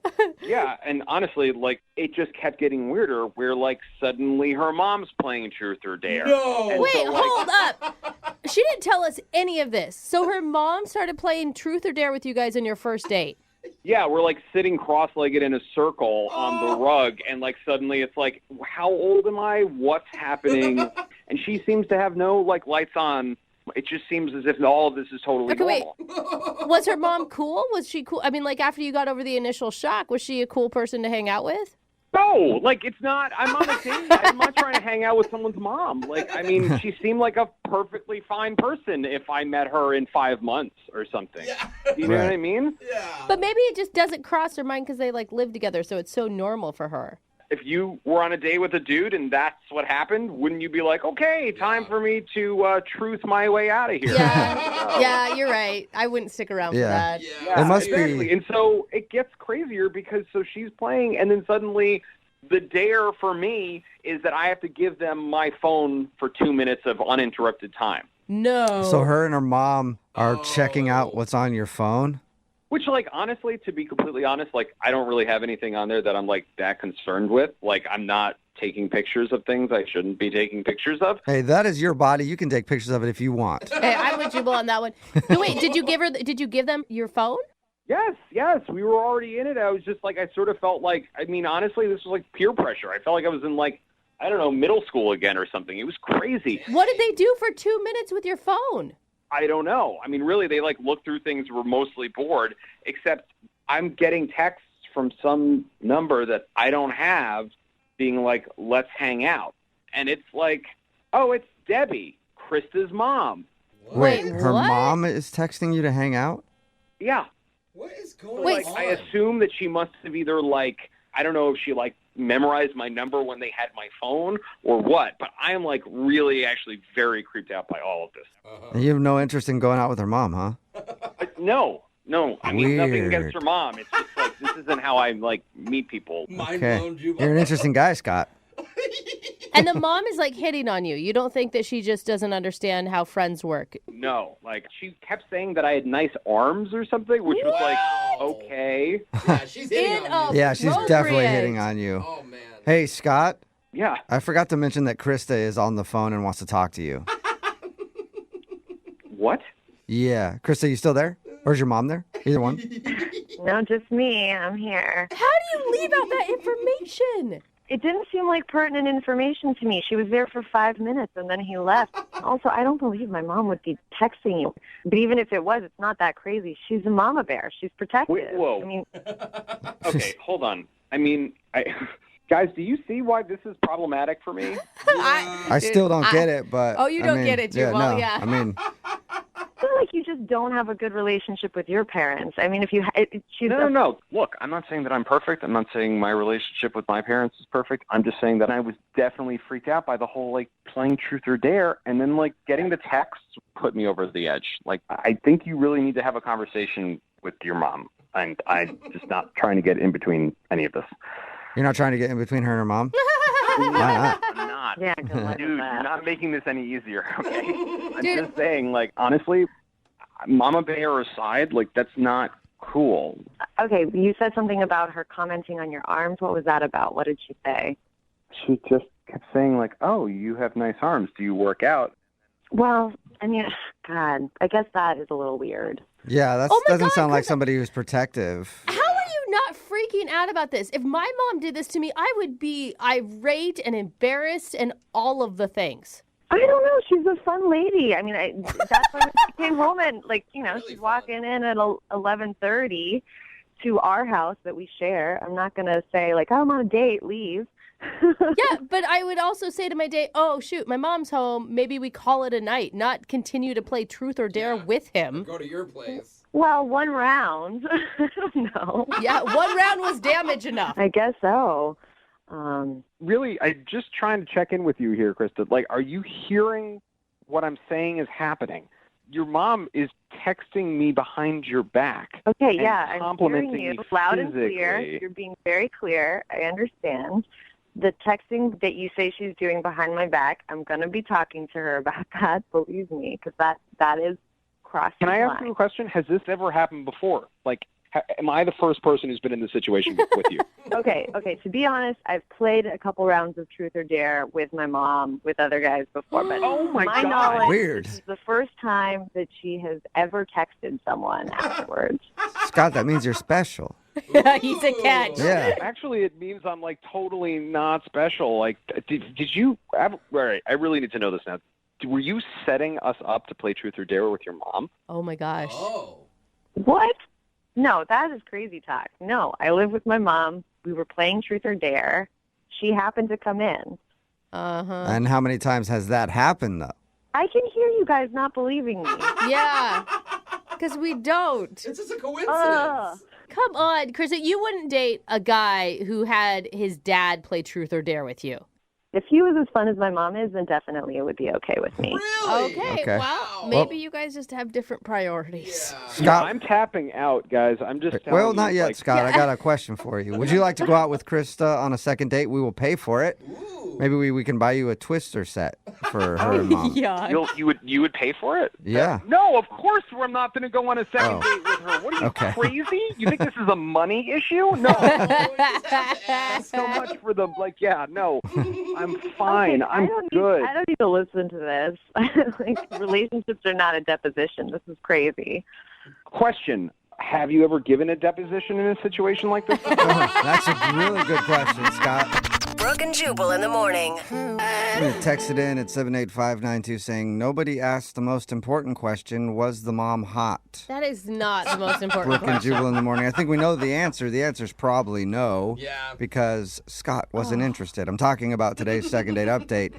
[SPEAKER 14] Yeah, and honestly, like, it just kept getting weirder where, like, suddenly her mom's playing Truth or Dare.
[SPEAKER 3] No!
[SPEAKER 14] And
[SPEAKER 3] Wait,
[SPEAKER 14] so, like,
[SPEAKER 3] hold up. She didn't tell us any of this. So her mom started playing Truth or Dare with you guys on your first date.
[SPEAKER 14] Yeah, we're, like, sitting cross-legged in a circle on the rug, and, like, suddenly it's like, how old am I? What's happening? And she seems to have no, like, lights on. It just seems as if all of this is totally normal.
[SPEAKER 3] Wait. Was her mom cool? Was she cool? I mean, like, after you got over the initial shock, was she a cool person to hang out with?
[SPEAKER 14] No, like, it's not. I'm on a date. I'm not trying to hang out with someone's mom. Like, I mean, she seemed like a perfectly fine person if I met her in 5 months or something. Yeah. You know what I mean?
[SPEAKER 3] Yeah. But maybe it just doesn't cross her mind because they, like, live together, so it's so normal for her.
[SPEAKER 14] If you were on a date with a dude and that's what happened, wouldn't you be like, okay, time for me to truth my way out of here?
[SPEAKER 3] Yeah, you're right. I wouldn't stick around for that.
[SPEAKER 14] Yeah,
[SPEAKER 1] It must
[SPEAKER 14] exactly.
[SPEAKER 1] be.
[SPEAKER 14] And so it gets crazier because so she's playing, and then suddenly the dare for me is that I have to give them my phone for 2 minutes of uninterrupted time.
[SPEAKER 3] No.
[SPEAKER 1] So her and her mom are checking out what's on your phone?
[SPEAKER 14] Which, like, honestly, to be completely honest, like, I don't really have anything on there that I'm, like, that concerned with. Like, I'm not taking pictures of things I shouldn't be taking pictures of.
[SPEAKER 1] Hey, that is your body. You can take pictures of it if you want.
[SPEAKER 3] Hey, I'm with Jubal on that one. So wait, did you give them your phone?
[SPEAKER 14] Yes. We were already in it. I was just, like, I sort of felt like, I mean, honestly, this was, like, peer pressure. I felt like I was in, like, I don't know, middle school again or something. It was crazy.
[SPEAKER 3] What did they do for 2 minutes with your phone?
[SPEAKER 14] I don't know. I mean, really, they, like, looked through things, were mostly bored, except I'm getting texts from some number that I don't have being like, let's hang out. And it's like, oh, it's Debbie, Krista's mom.
[SPEAKER 1] Wait, her mom is texting you to hang out?
[SPEAKER 14] Yeah.
[SPEAKER 4] What is going
[SPEAKER 14] Like,
[SPEAKER 4] on?
[SPEAKER 14] I assume that she must have either, like, I don't know if she, like, memorized my number when they had my phone or what, but I am, like, really actually very creeped out by all of this.
[SPEAKER 1] And you have no interest in going out with her mom, huh?
[SPEAKER 14] No. I mean, nothing
[SPEAKER 1] Weird.
[SPEAKER 14] against her mom. It's just like, this isn't how I, like, meet people.
[SPEAKER 1] Okay. You're an interesting guy, Scott.
[SPEAKER 3] And the mom is, like, hitting on you. You don't think that she just doesn't understand how friends work?
[SPEAKER 14] No, like, she kept saying that I had nice arms or something, which was like, okay.
[SPEAKER 4] Yeah, she's hitting on you.
[SPEAKER 1] Yeah, she's definitely hitting on you.
[SPEAKER 4] Oh, man.
[SPEAKER 1] Hey, Scott.
[SPEAKER 14] Yeah.
[SPEAKER 1] I forgot to mention that Krista is on the phone and wants to talk to you.
[SPEAKER 14] What?
[SPEAKER 1] Yeah. Krista, you still there? Or is your mom there? Either one.
[SPEAKER 13] No, just me. I'm here.
[SPEAKER 3] How do you leave out that information?
[SPEAKER 13] It didn't seem like pertinent information to me. She was there for 5 minutes, and then he left. Also, I don't believe my mom would be texting you. But even if it was, it's not that crazy. She's a mama bear. She's protective.
[SPEAKER 14] Wait, whoa.
[SPEAKER 13] I mean,
[SPEAKER 14] Okay, hold on. I mean, guys, do you see why this is problematic for me?
[SPEAKER 1] I still don't get it, but...
[SPEAKER 3] Oh, you don't get it, Jubal, yeah.
[SPEAKER 1] I mean...
[SPEAKER 13] I feel like you just don't have a good relationship with your parents. I mean, if you...
[SPEAKER 14] No. Look, I'm not saying that I'm perfect. I'm not saying my relationship with my parents is perfect. I'm just saying that I was definitely freaked out by the whole, like, playing truth or dare, and then, like, getting the text put me over the edge. Like, I think you really need to have a conversation with your mom, and I'm just not trying to get in between any of this.
[SPEAKER 1] You're not trying to get in between her and her mom? Why not?
[SPEAKER 14] I'm not.
[SPEAKER 13] Yeah, good luck with
[SPEAKER 14] Dude,
[SPEAKER 13] that.
[SPEAKER 14] you're not making this any easier, okay? I'm just saying, like, honestly, Mama Bear aside, like, that's not cool.
[SPEAKER 13] Okay, you said something about her commenting on your arms. What was that about? What did she say?
[SPEAKER 14] She just kept saying, like, oh, you have nice arms. Do you work out?
[SPEAKER 13] Well, I mean, God, I guess that is a little weird.
[SPEAKER 1] Yeah, that doesn't sound like somebody who's protective.
[SPEAKER 3] How are you not freaking out about this? If my mom did this to me, I would be irate and embarrassed and all of the things.
[SPEAKER 13] I don't know. She's a fun lady. I mean, that's why when she came home and, like, you know, she's walking in at 11:30 to our house that we share. I'm not going to say, like, oh, I'm on a date, leave.
[SPEAKER 3] Yeah, but I would also say to my date, oh, shoot, my mom's home. Maybe we call it a night, not continue to play truth or dare with him.
[SPEAKER 4] Go to your place.
[SPEAKER 13] Well, one round. I don't know.
[SPEAKER 3] Yeah, one round was damage enough.
[SPEAKER 13] I guess so.
[SPEAKER 14] Really, I'm just trying to check in with you here, Krista. Like, are you hearing what I'm saying is happening? Your mom is texting me behind your back.
[SPEAKER 13] Okay,
[SPEAKER 14] and
[SPEAKER 13] yeah, I'm
[SPEAKER 14] complimenting
[SPEAKER 13] hearing you
[SPEAKER 14] me
[SPEAKER 13] loud and clear.
[SPEAKER 14] physically.
[SPEAKER 13] You're being very clear. I understand. The texting that you say she's doing behind my back, I'm going to be talking to her about that, believe me, because that is crossing
[SPEAKER 14] Can I
[SPEAKER 13] the
[SPEAKER 14] ask you a question? Has this ever happened before? Like, am I the first person who's been in this situation with you?
[SPEAKER 13] Okay. To be honest, I've played a couple rounds of Truth or Dare with my mom, with other guys before, but
[SPEAKER 14] Oh my God.
[SPEAKER 13] knowledge,
[SPEAKER 1] Weird.
[SPEAKER 13] this is the first time that she has ever texted someone afterwards.
[SPEAKER 1] Scott, that means you're special.
[SPEAKER 3] He's a catch.
[SPEAKER 1] Yeah.
[SPEAKER 14] Actually, it means I'm, like, totally not special. Like, did you... All right, I really need to know this now. Were you setting us up to play Truth or Dare with your mom?
[SPEAKER 3] Oh, my gosh.
[SPEAKER 4] Oh.
[SPEAKER 13] What? No, that is crazy talk. No, I live with my mom. We were playing Truth or Dare. She happened to come in.
[SPEAKER 3] Uh-huh.
[SPEAKER 1] And how many times has that happened, though?
[SPEAKER 13] I can hear you guys not believing me.
[SPEAKER 3] Yeah, because we don't.
[SPEAKER 4] It's just a coincidence.
[SPEAKER 3] Come on, Chris, you wouldn't date a guy who had his dad play Truth or Dare with you.
[SPEAKER 13] If he was as fun as my mom is, then definitely it would be okay with me.
[SPEAKER 4] Really?
[SPEAKER 3] Okay, well, maybe you guys just have different priorities.
[SPEAKER 4] Yeah.
[SPEAKER 1] Scott?
[SPEAKER 14] I'm tapping out, guys. I'm just telling
[SPEAKER 1] Well,
[SPEAKER 14] you,
[SPEAKER 1] not yet,
[SPEAKER 14] like,
[SPEAKER 1] Scott. I got a question for you. Would you like to go out with Krista on a second date? We will pay for it.
[SPEAKER 4] Ooh.
[SPEAKER 1] Maybe we can buy you a twister set for her and mom.
[SPEAKER 3] Yeah.
[SPEAKER 14] You would pay for it?
[SPEAKER 1] Yeah.
[SPEAKER 14] No, of course we're not going to go on a second date with her. What are you,
[SPEAKER 1] Okay.
[SPEAKER 14] crazy? You think this is a money issue? No. So much for the, like, yeah, no. I'm fine. I'm good.
[SPEAKER 13] I don't need to listen to this. Like, relationships are not a deposition. This is crazy.
[SPEAKER 14] Question. Have you ever given a deposition in a situation like this?
[SPEAKER 1] That's a really good question, Scott.
[SPEAKER 8] Brooke and Jubal in the morning.
[SPEAKER 1] We texted in at 78592 saying, nobody asked the most important question, was the mom hot?
[SPEAKER 3] That is not the most important
[SPEAKER 1] Brooke and
[SPEAKER 3] question.
[SPEAKER 1] Jubal in the morning. I think we know the answer. The answer is probably no.
[SPEAKER 4] Yeah.
[SPEAKER 1] Because Scott wasn't interested. I'm talking about today's second date update.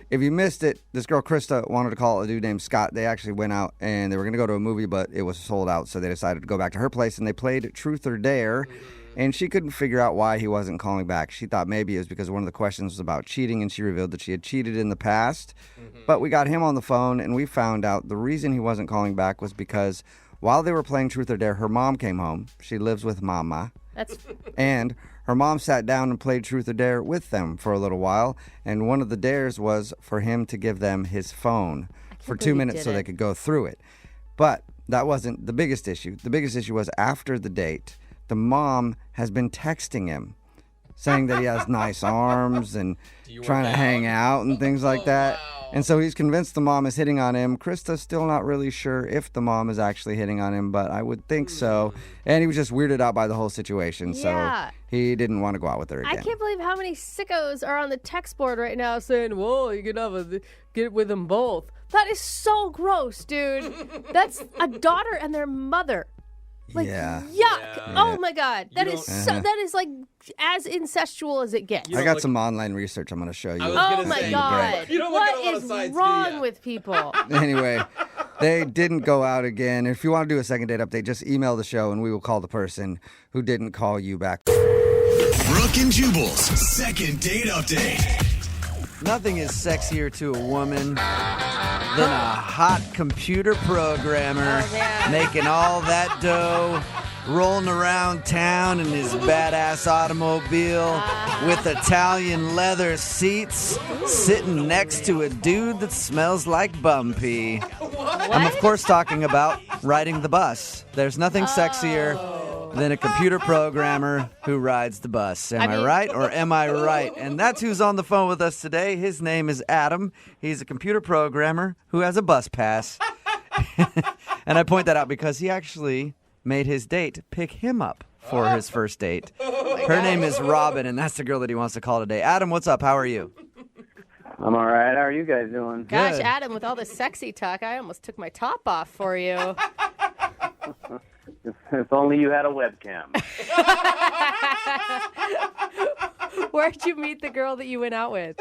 [SPEAKER 1] If you missed it, this girl, Krista, wanted to call a dude named Scott. They actually went out and they were going to go to a movie, but it was sold out. So they decided to go back to her place and they played Truth or Dare. And she couldn't figure out why he wasn't calling back. She thought maybe it was because one of the questions was about cheating, and she revealed that she had cheated in the past. But we got him on the phone, and we found out the reason he wasn't calling back was because while they were playing Truth or Dare, her mom came home. She lives with Mama. And her mom sat down and played Truth or Dare with them for a little while. And one of the dares was for him to give them his phone for 2 minutes so they could go through it. But that wasn't the biggest issue. The biggest issue was after the date, the mom has been texting him, saying that he has nice arms and trying to hang out and things like that.
[SPEAKER 4] Wow.
[SPEAKER 1] And so he's convinced the mom is hitting on him. Krista's still not really sure if the mom is actually hitting on him, but I would think so. And he was just weirded out by the whole situation,
[SPEAKER 3] Yeah.
[SPEAKER 1] so he didn't want to go out with her again.
[SPEAKER 3] I can't believe how many sickos are on the text board right now saying, "Whoa, you can get with them both." That is so gross, dude. That's a daughter and their mother. Like,
[SPEAKER 1] yeah.
[SPEAKER 3] yuck.
[SPEAKER 1] Yeah.
[SPEAKER 3] Oh, my God. That is
[SPEAKER 1] Uh-huh.
[SPEAKER 3] that is like as incestual as it gets.
[SPEAKER 1] I got some online research I'm going to show you.
[SPEAKER 3] Oh, my God.
[SPEAKER 4] You don't look at a
[SPEAKER 3] What
[SPEAKER 4] lot of
[SPEAKER 3] is
[SPEAKER 4] sites, do
[SPEAKER 3] wrong
[SPEAKER 4] ya?
[SPEAKER 3] with people?
[SPEAKER 1] Anyway, they didn't go out again. If you want to do a second date update, just email the show and we will call the person who didn't call you back.
[SPEAKER 5] Brooke and Jubal's second date update.
[SPEAKER 1] Nothing is sexier to a woman than a hot computer programmer making all that dough, rolling around town in his badass automobile with Italian leather seats, sitting next to a dude that smells like bum pee. I'm, of course, talking about riding the bus. There's nothing sexier than a computer programmer who rides the bus. Am I right or am I right? And that's who's on the phone with us today. His name is Adam. He's a computer programmer who has a bus pass. And I point that out because he actually made his date pick him up for his first date. Her name is Robin, and that's the girl that he wants to call today. Adam, what's up? How are you?
[SPEAKER 15] I'm all right. How are you guys doing?
[SPEAKER 3] Gosh, Adam, with all this sexy talk, I almost took my top off for you.
[SPEAKER 15] If only you had a webcam.
[SPEAKER 3] Where'd you meet the girl that you went out with?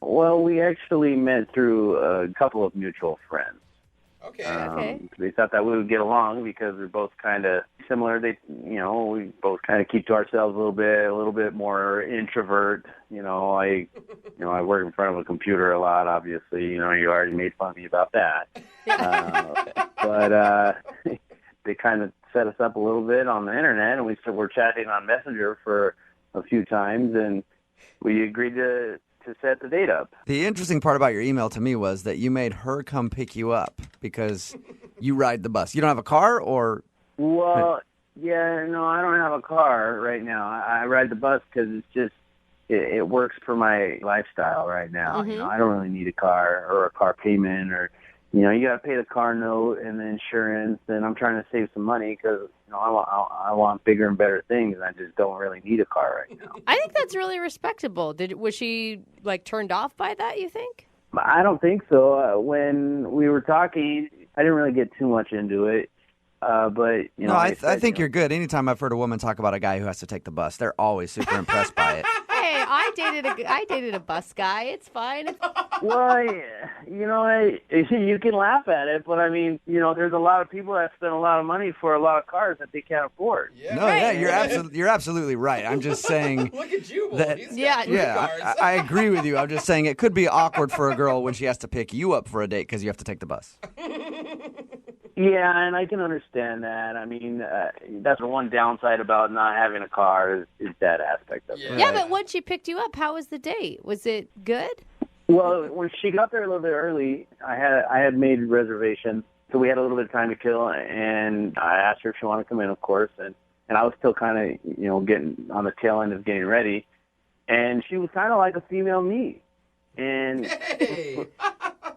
[SPEAKER 15] Well, we actually met through a couple of mutual friends.
[SPEAKER 3] Okay.
[SPEAKER 15] They thought that we would get along because we're both kind of similar. We both kind of keep to ourselves a little bit more introvert. I work in front of a computer a lot. Obviously, you already made fun of me about that. But they kind of set us up a little bit on the internet, and we were chatting on Messenger for a few times, and we agreed to set the date up.
[SPEAKER 1] The interesting part about your email to me was that you made her come pick you up because you ride the bus. You don't have a car, or?
[SPEAKER 15] Well, yeah, no, I don't have a car right now. I ride the bus because it's just, it works for my lifestyle right now.
[SPEAKER 3] Mm-hmm.
[SPEAKER 15] I don't really need a car or a car payment, or, you got to pay the car note and the insurance, and I'm trying to save some money because, I want bigger and better things, and I just don't really need a car right now.
[SPEAKER 3] I think that's really respectable. Was she turned off by that, you think?
[SPEAKER 15] I don't think so. When we were talking, I didn't really get too much into it. But
[SPEAKER 1] No, I think you're good. Anytime I've heard a woman talk about a guy who has to take the bus, they're always super impressed by it.
[SPEAKER 3] Hey, I dated a bus guy. It's fine.
[SPEAKER 15] Well, you can laugh at it, but I mean, there's a lot of people that spend a lot of money for a lot of cars that they can't afford.
[SPEAKER 1] You're absolutely right. I'm just saying.
[SPEAKER 4] Look at you,
[SPEAKER 1] that.
[SPEAKER 4] Yeah,
[SPEAKER 1] I agree with you. I'm just saying it could be awkward for a girl when she has to pick you up for a date because you have to take the bus.
[SPEAKER 15] Yeah, and I can understand that. I mean, that's the one downside about not having a car is that aspect of it.
[SPEAKER 3] Yeah, but once she picked you up, how was the date? Was it good?
[SPEAKER 15] Well, when she got there a little bit early, I had made reservations, so we had a little bit of time to kill, and I asked her if she wanted to come in, of course, and I was still kind of, getting on the tail end of getting ready, and she was kind of like a female me. And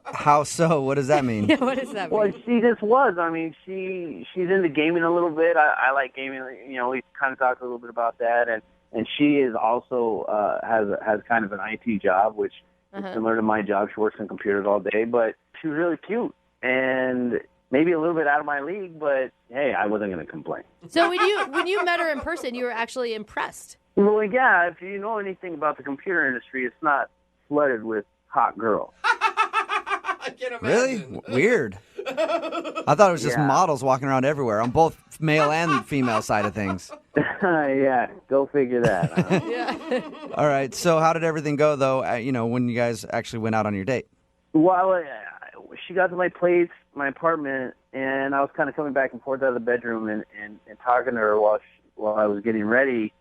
[SPEAKER 1] how so? What does that mean?
[SPEAKER 3] Yeah, what does that mean?
[SPEAKER 15] Well, she just was. I mean, she's into gaming a little bit. I like gaming. We kind of talked a little bit about that, and she is also has kind of an IT job, which is similar to my job. She works on computers all day, but she was really cute and maybe a little bit out of my league. But hey, I wasn't going to complain.
[SPEAKER 3] So when you met her in person, you were actually impressed.
[SPEAKER 15] Well, yeah. If you know anything about the computer industry, it's not flooded with hot girls.
[SPEAKER 4] I can't imagine.
[SPEAKER 1] Really? Weird. I thought it was just models walking around everywhere on both male and female side of things.
[SPEAKER 15] Yeah, go figure that.
[SPEAKER 3] Yeah.
[SPEAKER 1] All right. So how did everything go, though, when you guys actually went out on your date?
[SPEAKER 15] Well, she got to my place, my apartment, and I was kind of coming back and forth out of the bedroom and talking to her while I was getting ready.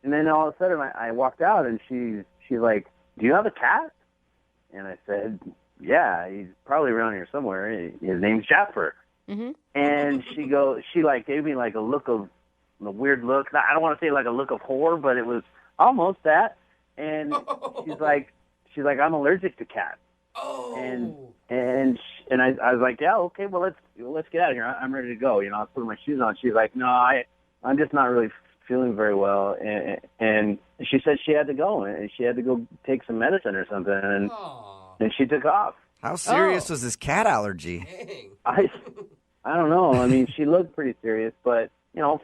[SPEAKER 15] And then all of a sudden I walked out, and she's like, "Do you have a cat?" And I said, "Yeah, he's probably around here somewhere. His name's Jasper."
[SPEAKER 3] Mm-hmm.
[SPEAKER 15] And she gave me like a weird look. I don't want to say like a look of horror, but it was almost that. And she's like, "I'm allergic to cats." And I was like, yeah, okay, well let's get out of here. I'm ready to go. I was putting my shoes on. She's like, no, I'm just not really feeling very well. And she said she had to go, and she had to go take some medicine or something, and she took off.
[SPEAKER 1] How serious was this cat allergy?
[SPEAKER 15] I don't know. I mean, she looked pretty serious, but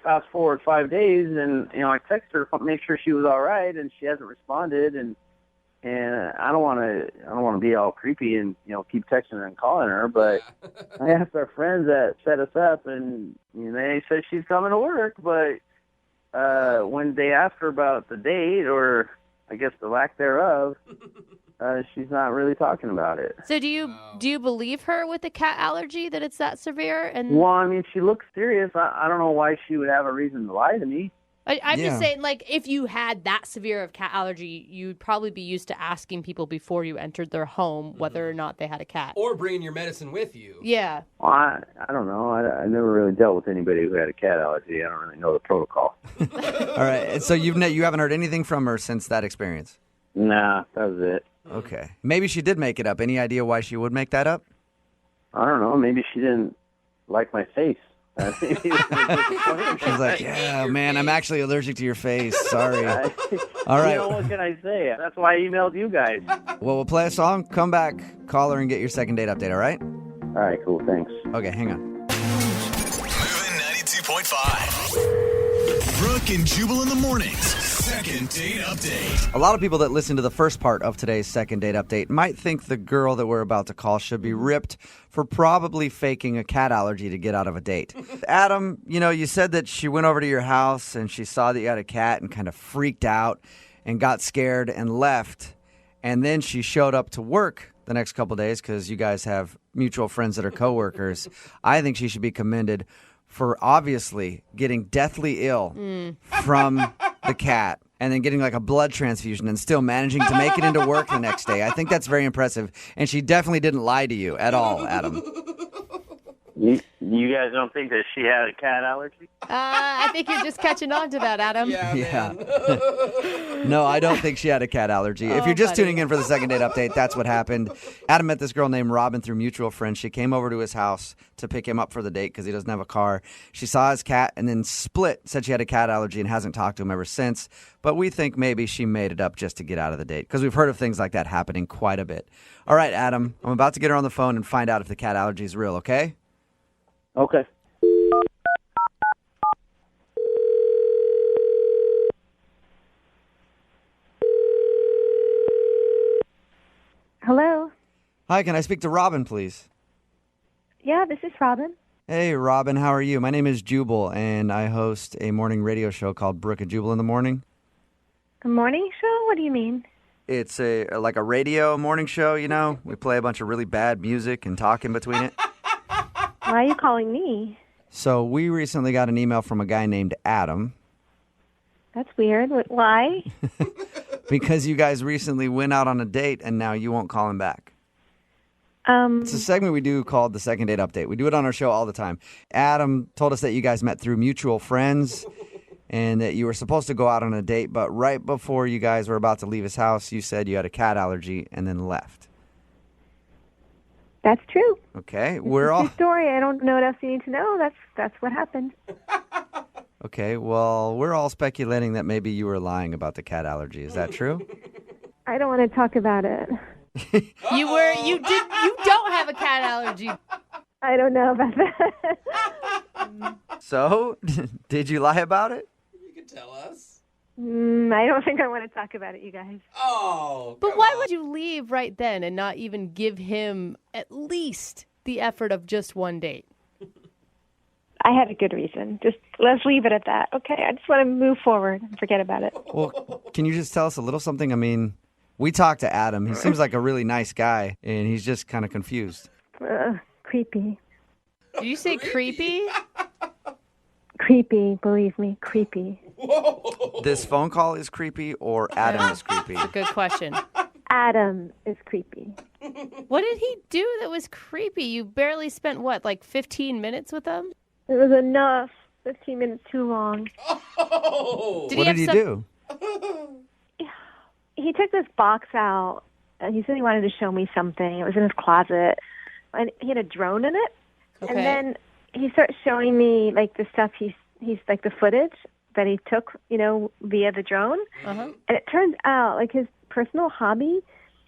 [SPEAKER 15] fast forward 5 days, and I text her, make sure she was all right, and she hasn't responded, and I don't want to be all creepy and keep texting her and calling her, but I asked our friends that set us up, and they said she's coming to work, but when they asked her about the date, or I guess the lack thereof, she's not really talking about it.
[SPEAKER 3] So do you believe her with the cat allergy that it's that severe? And
[SPEAKER 15] well, I mean, she looks serious. I don't know why she would have a reason to lie to me.
[SPEAKER 3] I'm just saying, like, if you had that severe of cat allergy, you'd probably be used to asking people before you entered their home whether or not they had a cat.
[SPEAKER 4] Or bringing your medicine with you.
[SPEAKER 3] Yeah.
[SPEAKER 15] Well, I don't know. I never really dealt with anybody who had a cat allergy. I don't really know the protocol.
[SPEAKER 1] All right. And so you haven't heard anything from her since that experience?
[SPEAKER 15] Nah, that was it.
[SPEAKER 1] Okay. Maybe she did make it up. Any idea why she would make that up?
[SPEAKER 15] I don't know. Maybe she didn't like my face.
[SPEAKER 1] She's like, yeah, man, I'm actually allergic to your face. Sorry. All right.
[SPEAKER 15] What can I say? That's why I emailed you guys.
[SPEAKER 1] Well, we'll play a song, come back, call her, and get your second date update, all right?
[SPEAKER 15] All right, cool. Thanks.
[SPEAKER 1] Okay, hang on.
[SPEAKER 5] Moving 92.5. Brooke and Jubal in the mornings. Second date update.
[SPEAKER 1] A lot of people that listen to the first part of today's second date update might think the girl that we're about to call should be ripped for probably faking a cat allergy to get out of a date. Adam, you said that she went over to your house and she saw that you had a cat and kind of freaked out and got scared and left. And then she showed up to work the next couple of days because you guys have mutual friends that are coworkers. I think she should be commended for obviously getting deathly ill from the cat and then getting like a blood transfusion and still managing to make it into work the next day. I think that's very impressive. And she definitely didn't lie to you at all, Adam.
[SPEAKER 15] You guys don't think that she had a cat allergy?
[SPEAKER 3] I think you're just catching on to that, Adam.
[SPEAKER 1] Yeah. No, I don't think she had a cat allergy. If you're just tuning in for the second date update, that's what happened. Adam met this girl named Robin through mutual friends. She came over to his house to pick him up for the date because he doesn't have a car. She saw his cat and then said she had a cat allergy and hasn't talked to him ever since. But we think maybe she made it up just to get out of the date because we've heard of things like that happening quite a bit. All right, Adam, I'm about to get her on the phone and find out if the cat allergy is real, okay?
[SPEAKER 15] Okay.
[SPEAKER 9] Hello?
[SPEAKER 1] Hi, can I speak to Robin, please?
[SPEAKER 9] Yeah, this is Robin.
[SPEAKER 1] Hey, Robin, how are you? My name is Jubal, and I host a morning radio show called Brooke and Jubal in the morning.
[SPEAKER 9] A morning show? What do you mean?
[SPEAKER 1] It's like a radio morning show, We play a bunch of really bad music and talk in between it.
[SPEAKER 9] Why are you calling me?
[SPEAKER 1] So we recently got an email from a guy named Adam.
[SPEAKER 9] That's weird. Why?
[SPEAKER 1] Because you guys recently went out on a date and now you won't call him back. It's a segment we do called the Second Date Update. We do it on our show all the time. Adam told us that you guys met through mutual friends and that you were supposed to go out on a date, but right before you guys were about to leave his house, you said you had a cat allergy and then left.
[SPEAKER 9] That's true.
[SPEAKER 1] Okay,
[SPEAKER 9] It's your story. I don't know what else you need to know. That's what happened.
[SPEAKER 1] Okay, well, we're all speculating that maybe you were lying about the cat allergy. Is that true?
[SPEAKER 9] I don't want to talk about it.
[SPEAKER 3] You don't have a cat allergy.
[SPEAKER 9] I don't know about that.
[SPEAKER 1] So, did you lie about it?
[SPEAKER 4] You can tell us.
[SPEAKER 9] I don't think I want to talk about it, you guys.
[SPEAKER 4] Oh,
[SPEAKER 3] but why would you leave right then and not even give him at least the effort of just one date?
[SPEAKER 9] I had a good reason. Just let's leave it at that. Okay, I just want to move forward and forget about it.
[SPEAKER 1] Well, can you just tell us a little something? I mean, we talked to Adam. He seems like a really nice guy, and he's just kind of confused.
[SPEAKER 9] Creepy.
[SPEAKER 3] Did you say creepy?
[SPEAKER 9] Creepy, believe me, creepy.
[SPEAKER 4] Whoa.
[SPEAKER 1] This phone call is creepy or Adam is creepy?
[SPEAKER 3] That's a good question.
[SPEAKER 9] Adam is creepy.
[SPEAKER 3] What did he do that was creepy? You barely spent, 15 minutes with him?
[SPEAKER 9] It was enough. 15 minutes too long.
[SPEAKER 4] Oh.
[SPEAKER 1] What did he do?
[SPEAKER 9] He took this box out he said he wanted to show me something. It was in his closet, and he had a drone in it.
[SPEAKER 3] Okay.
[SPEAKER 9] And then he started showing me like the stuff he's like the footage that he took, via the drone.
[SPEAKER 3] Uh-huh.
[SPEAKER 9] And it turns out like his personal hobby,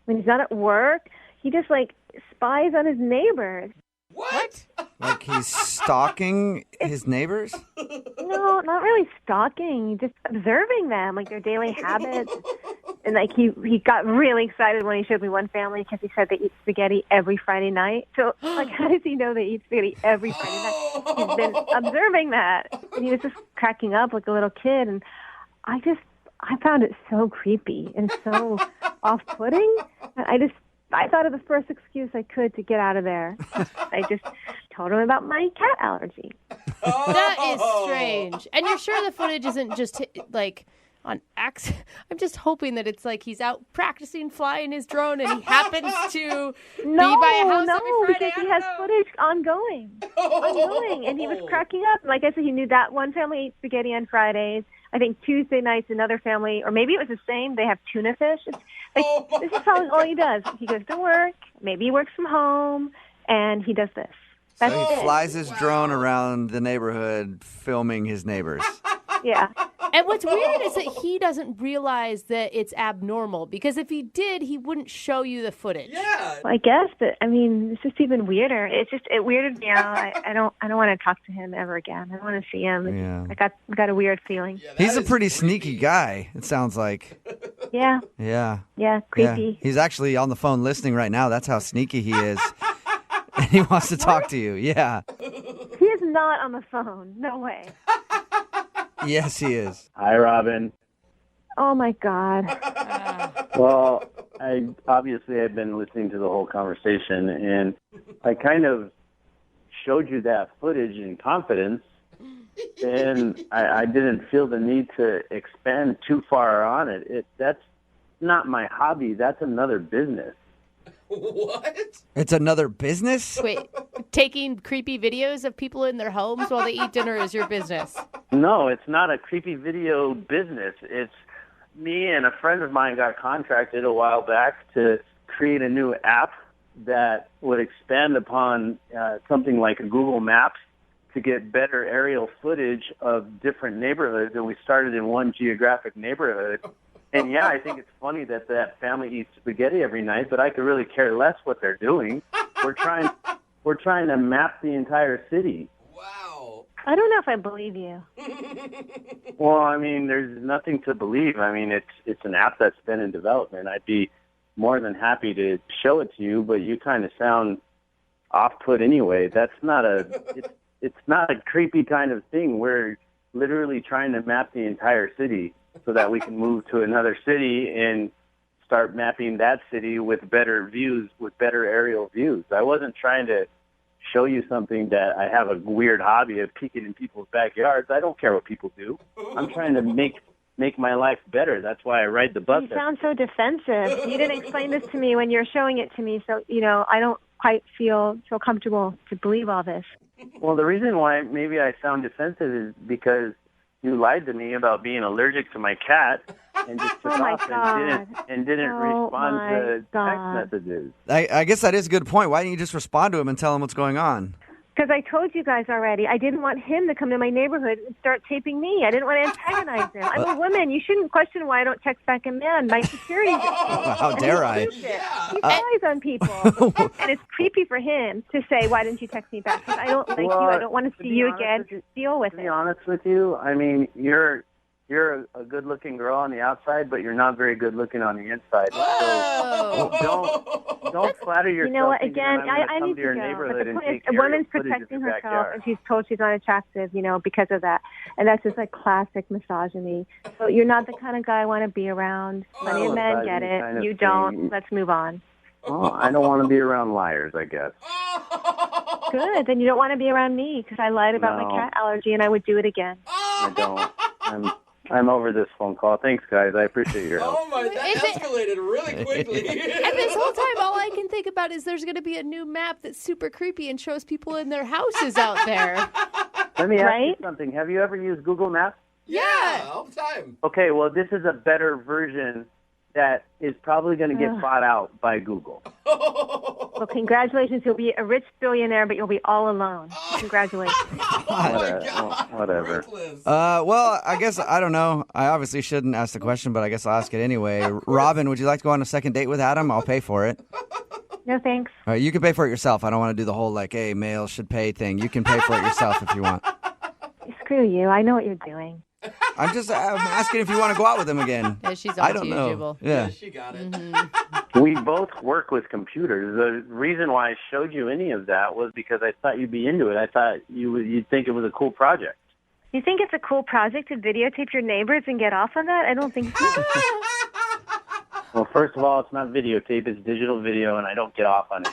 [SPEAKER 9] when he's not at work, he just like spies on his neighbors.
[SPEAKER 3] What?
[SPEAKER 1] Like he's stalking his neighbors?
[SPEAKER 9] No, not really stalking, just observing them, like their daily habits. And like he got really excited when he showed me one family because he said they eat spaghetti every Friday night. So like, how does he know they eat spaghetti every Friday night? He's been observing that, and he was just cracking up like a little kid. And I found it so creepy and so off-putting. I thought of the first excuse I could to get out of there. I just told him about my cat allergy.
[SPEAKER 3] That is strange. And you're sure the footage isn't just like on accident? I'm just hoping that it's like he's out practicing flying his drone and he happens to be by a house every Friday.
[SPEAKER 9] Because he has footage ongoing, and he was cracking up. Like I said, he knew that one family ate spaghetti on Fridays. I think Tuesday nights another family, or maybe it was the same. They have tuna fish. It's like, this is probably all he does. He goes to work. Maybe he works from home, and he does this. That's
[SPEAKER 1] So he
[SPEAKER 9] it.
[SPEAKER 1] flies his drone around the neighborhood filming his neighbors.
[SPEAKER 9] Yeah.
[SPEAKER 3] And what's weird is that he doesn't realize that it's abnormal, because if he did, he wouldn't show you the footage.
[SPEAKER 4] Yeah.
[SPEAKER 9] Well, I guess, but I mean, it's just even weirder. It weirded me out. I don't want to talk to him ever again. I don't want to see him.
[SPEAKER 1] Yeah.
[SPEAKER 9] I got a weird feeling.
[SPEAKER 1] He's a pretty sneaky guy, it sounds like.
[SPEAKER 9] Yeah.
[SPEAKER 1] Yeah.
[SPEAKER 9] Yeah, creepy.
[SPEAKER 1] Yeah. He's actually on the phone listening right now. That's how sneaky he is. And he wants to talk to you. Yeah.
[SPEAKER 9] He is not on the phone. No way.
[SPEAKER 1] Yes, he is.
[SPEAKER 15] Hi, Robin.
[SPEAKER 9] Oh my God.
[SPEAKER 15] Well, I've been listening to the whole conversation, and I kind of showed you that footage in confidence, and I didn't feel the need to expand too far on it. That's not my hobby. That's another business.
[SPEAKER 4] What?
[SPEAKER 1] It's another business?
[SPEAKER 3] Wait, taking creepy videos of people in their homes while they eat dinner is your business?
[SPEAKER 15] No, it's not a creepy video business. It's me and a friend of mine got contracted a while back to create a new app that would expand upon something like a Google Maps to get better aerial footage of different neighborhoods. And we started in one geographic neighborhood. And yeah, I think it's funny that that family eats spaghetti every night, but I could really care less what they're doing. We're trying to map the entire city.
[SPEAKER 4] Wow.
[SPEAKER 9] I don't know if I believe you.
[SPEAKER 15] Well, I mean, there's nothing to believe. I mean, it's an app that's been in development. I'd be more than happy to show it to you, but you kind of sound off-put anyway. That's not it's not a creepy kind of thing. We're literally trying to map the entire city so that we can move to another city and start mapping that city with better views, with better aerial views. I wasn't trying to show you something that I have a weird hobby of peeking in people's backyards. I don't care what people do. I'm trying to make my life better. That's why I ride the bus.
[SPEAKER 9] You sound so defensive. You didn't explain this to me when you were showing it to me, so, I don't quite feel so comfortable to believe all this.
[SPEAKER 15] Well, the reason why maybe I sound defensive is because you lied to me about being allergic to my cat and just took off and didn't respond to text messages.
[SPEAKER 1] I guess that is a good point. Why didn't you just respond to him and tell him what's going on?
[SPEAKER 9] Because I told you guys already, I didn't want him to come to my neighborhood and start taping me. I didn't want to antagonize him. I'm a woman. You shouldn't question why I don't text back a man. My security.
[SPEAKER 1] How dare I?
[SPEAKER 9] He lies on people. And it's creepy for him to say, why didn't you text me back? Because I don't like you. I don't want to see you again. Deal with it.
[SPEAKER 15] To be honest with you, I mean, you're a good-looking girl on the outside, but you're not very good-looking on the inside. So don't flatter yourself.
[SPEAKER 9] You know what? Again,
[SPEAKER 15] I
[SPEAKER 9] need to go. But the point is, a woman's protecting herself, and she's told she's unattractive, because of that. And that's just like classic misogyny. So you're not the kind of guy I want to be around. Plenty of men get it. You don't. Let's move on.
[SPEAKER 15] Well, I don't want to be around liars, I guess.
[SPEAKER 9] Good. Then you don't want to be around me because I lied about my cat allergy, and I would do it again.
[SPEAKER 15] I don't. I'm over this phone call. Thanks, guys. I appreciate your help.
[SPEAKER 4] Oh my, that escalated really quickly.
[SPEAKER 3] And this whole time, all I can think about is there's going to be a new map that's super creepy and shows people in their houses out there.
[SPEAKER 15] Let me ask you something. Have you ever used Google Maps?
[SPEAKER 4] Yeah, all the time.
[SPEAKER 15] Okay, well, this is a better version that is probably going to get bought out by Google.
[SPEAKER 9] Well, congratulations. You'll be a rich billionaire, but you'll be all alone. Congratulations.
[SPEAKER 15] Whatever.
[SPEAKER 1] Well, I guess, I don't know. I obviously shouldn't ask the question, but I guess I'll ask it anyway. Robin, would you like to go on a second date with Adam? I'll pay for it.
[SPEAKER 9] No, thanks.
[SPEAKER 1] All right, you can pay for it yourself. I don't want to do the whole, like, hey, males should pay thing. You can pay for it yourself if you want.
[SPEAKER 9] Screw you. I know what you're doing.
[SPEAKER 1] I'm asking if you want to go out with him again.
[SPEAKER 3] Yeah, she's
[SPEAKER 1] I
[SPEAKER 3] on
[SPEAKER 1] don't
[SPEAKER 3] to you,
[SPEAKER 1] know.
[SPEAKER 3] Jubal.
[SPEAKER 1] Yeah.
[SPEAKER 4] She got it.
[SPEAKER 15] We both work with computers. The reason why I showed you any of that was because I thought you'd be into it. I thought you'd think it was a cool project.
[SPEAKER 9] You think it's a cool project to videotape your neighbors and get off on that? I don't think so.
[SPEAKER 15] Well, first of all, it's not videotape. It's digital video, and I don't get off on it.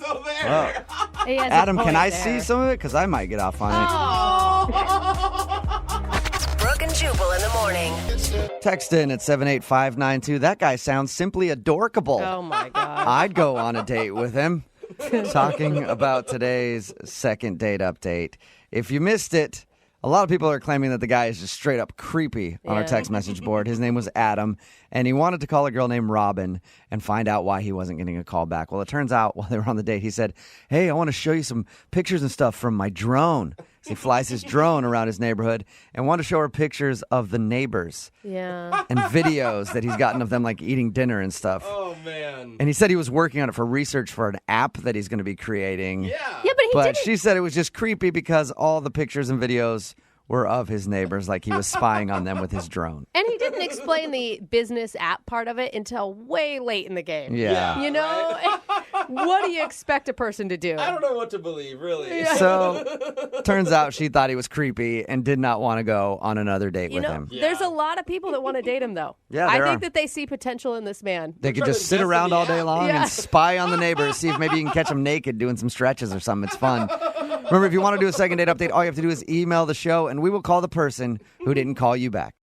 [SPEAKER 4] So there.
[SPEAKER 3] He has a
[SPEAKER 1] Adam, can
[SPEAKER 3] point
[SPEAKER 1] I
[SPEAKER 3] there.
[SPEAKER 1] see some of it? Because I might get off on it.
[SPEAKER 8] Brooke and Jubal in the morning.
[SPEAKER 1] Text in at 78592. That guy sounds simply adorkable.
[SPEAKER 3] Oh, my God.
[SPEAKER 1] I'd go on a date with him. Talking about today's second date update. If you missed it, a lot of people are claiming that the guy is just straight up creepy on our text message board. His name was Adam, and he wanted to call a girl named Robin and find out why he wasn't getting a call back. Well, it turns out while they were on the date, he said, hey, I want to show you some pictures and stuff from my drone. So he flies his drone around his neighborhood and wanted to show her pictures of the neighbors.
[SPEAKER 3] Yeah.
[SPEAKER 1] And videos that he's gotten of them, like, eating dinner and stuff.
[SPEAKER 4] Oh, man.
[SPEAKER 1] And he said he was working on it for research for an app that he's going to be creating.
[SPEAKER 4] Yeah.
[SPEAKER 3] Yeah, but he didn't.
[SPEAKER 1] She said it was just creepy because all the pictures and videos were of his neighbors, like he was spying on them with his drone.
[SPEAKER 3] And he didn't explain the business app part of it until way late in the game.
[SPEAKER 1] Yeah.
[SPEAKER 3] You know? What do you expect a person to do?
[SPEAKER 4] I don't know what to believe, really.
[SPEAKER 1] So, turns out she thought he was creepy and did not want to go on another date with him.
[SPEAKER 3] There's a lot of people that want to date him, though.
[SPEAKER 1] Yeah,
[SPEAKER 3] I
[SPEAKER 1] there
[SPEAKER 3] think
[SPEAKER 1] are.
[SPEAKER 3] that they see potential in this man.
[SPEAKER 1] They could just sit around all day long
[SPEAKER 3] Yeah.
[SPEAKER 1] and spy on the neighbors, see if maybe you can catch them naked doing some stretches or something. It's fun. Remember, if you want to do a second date update, all you have to do is email the show, and we will call the person who didn't call you back.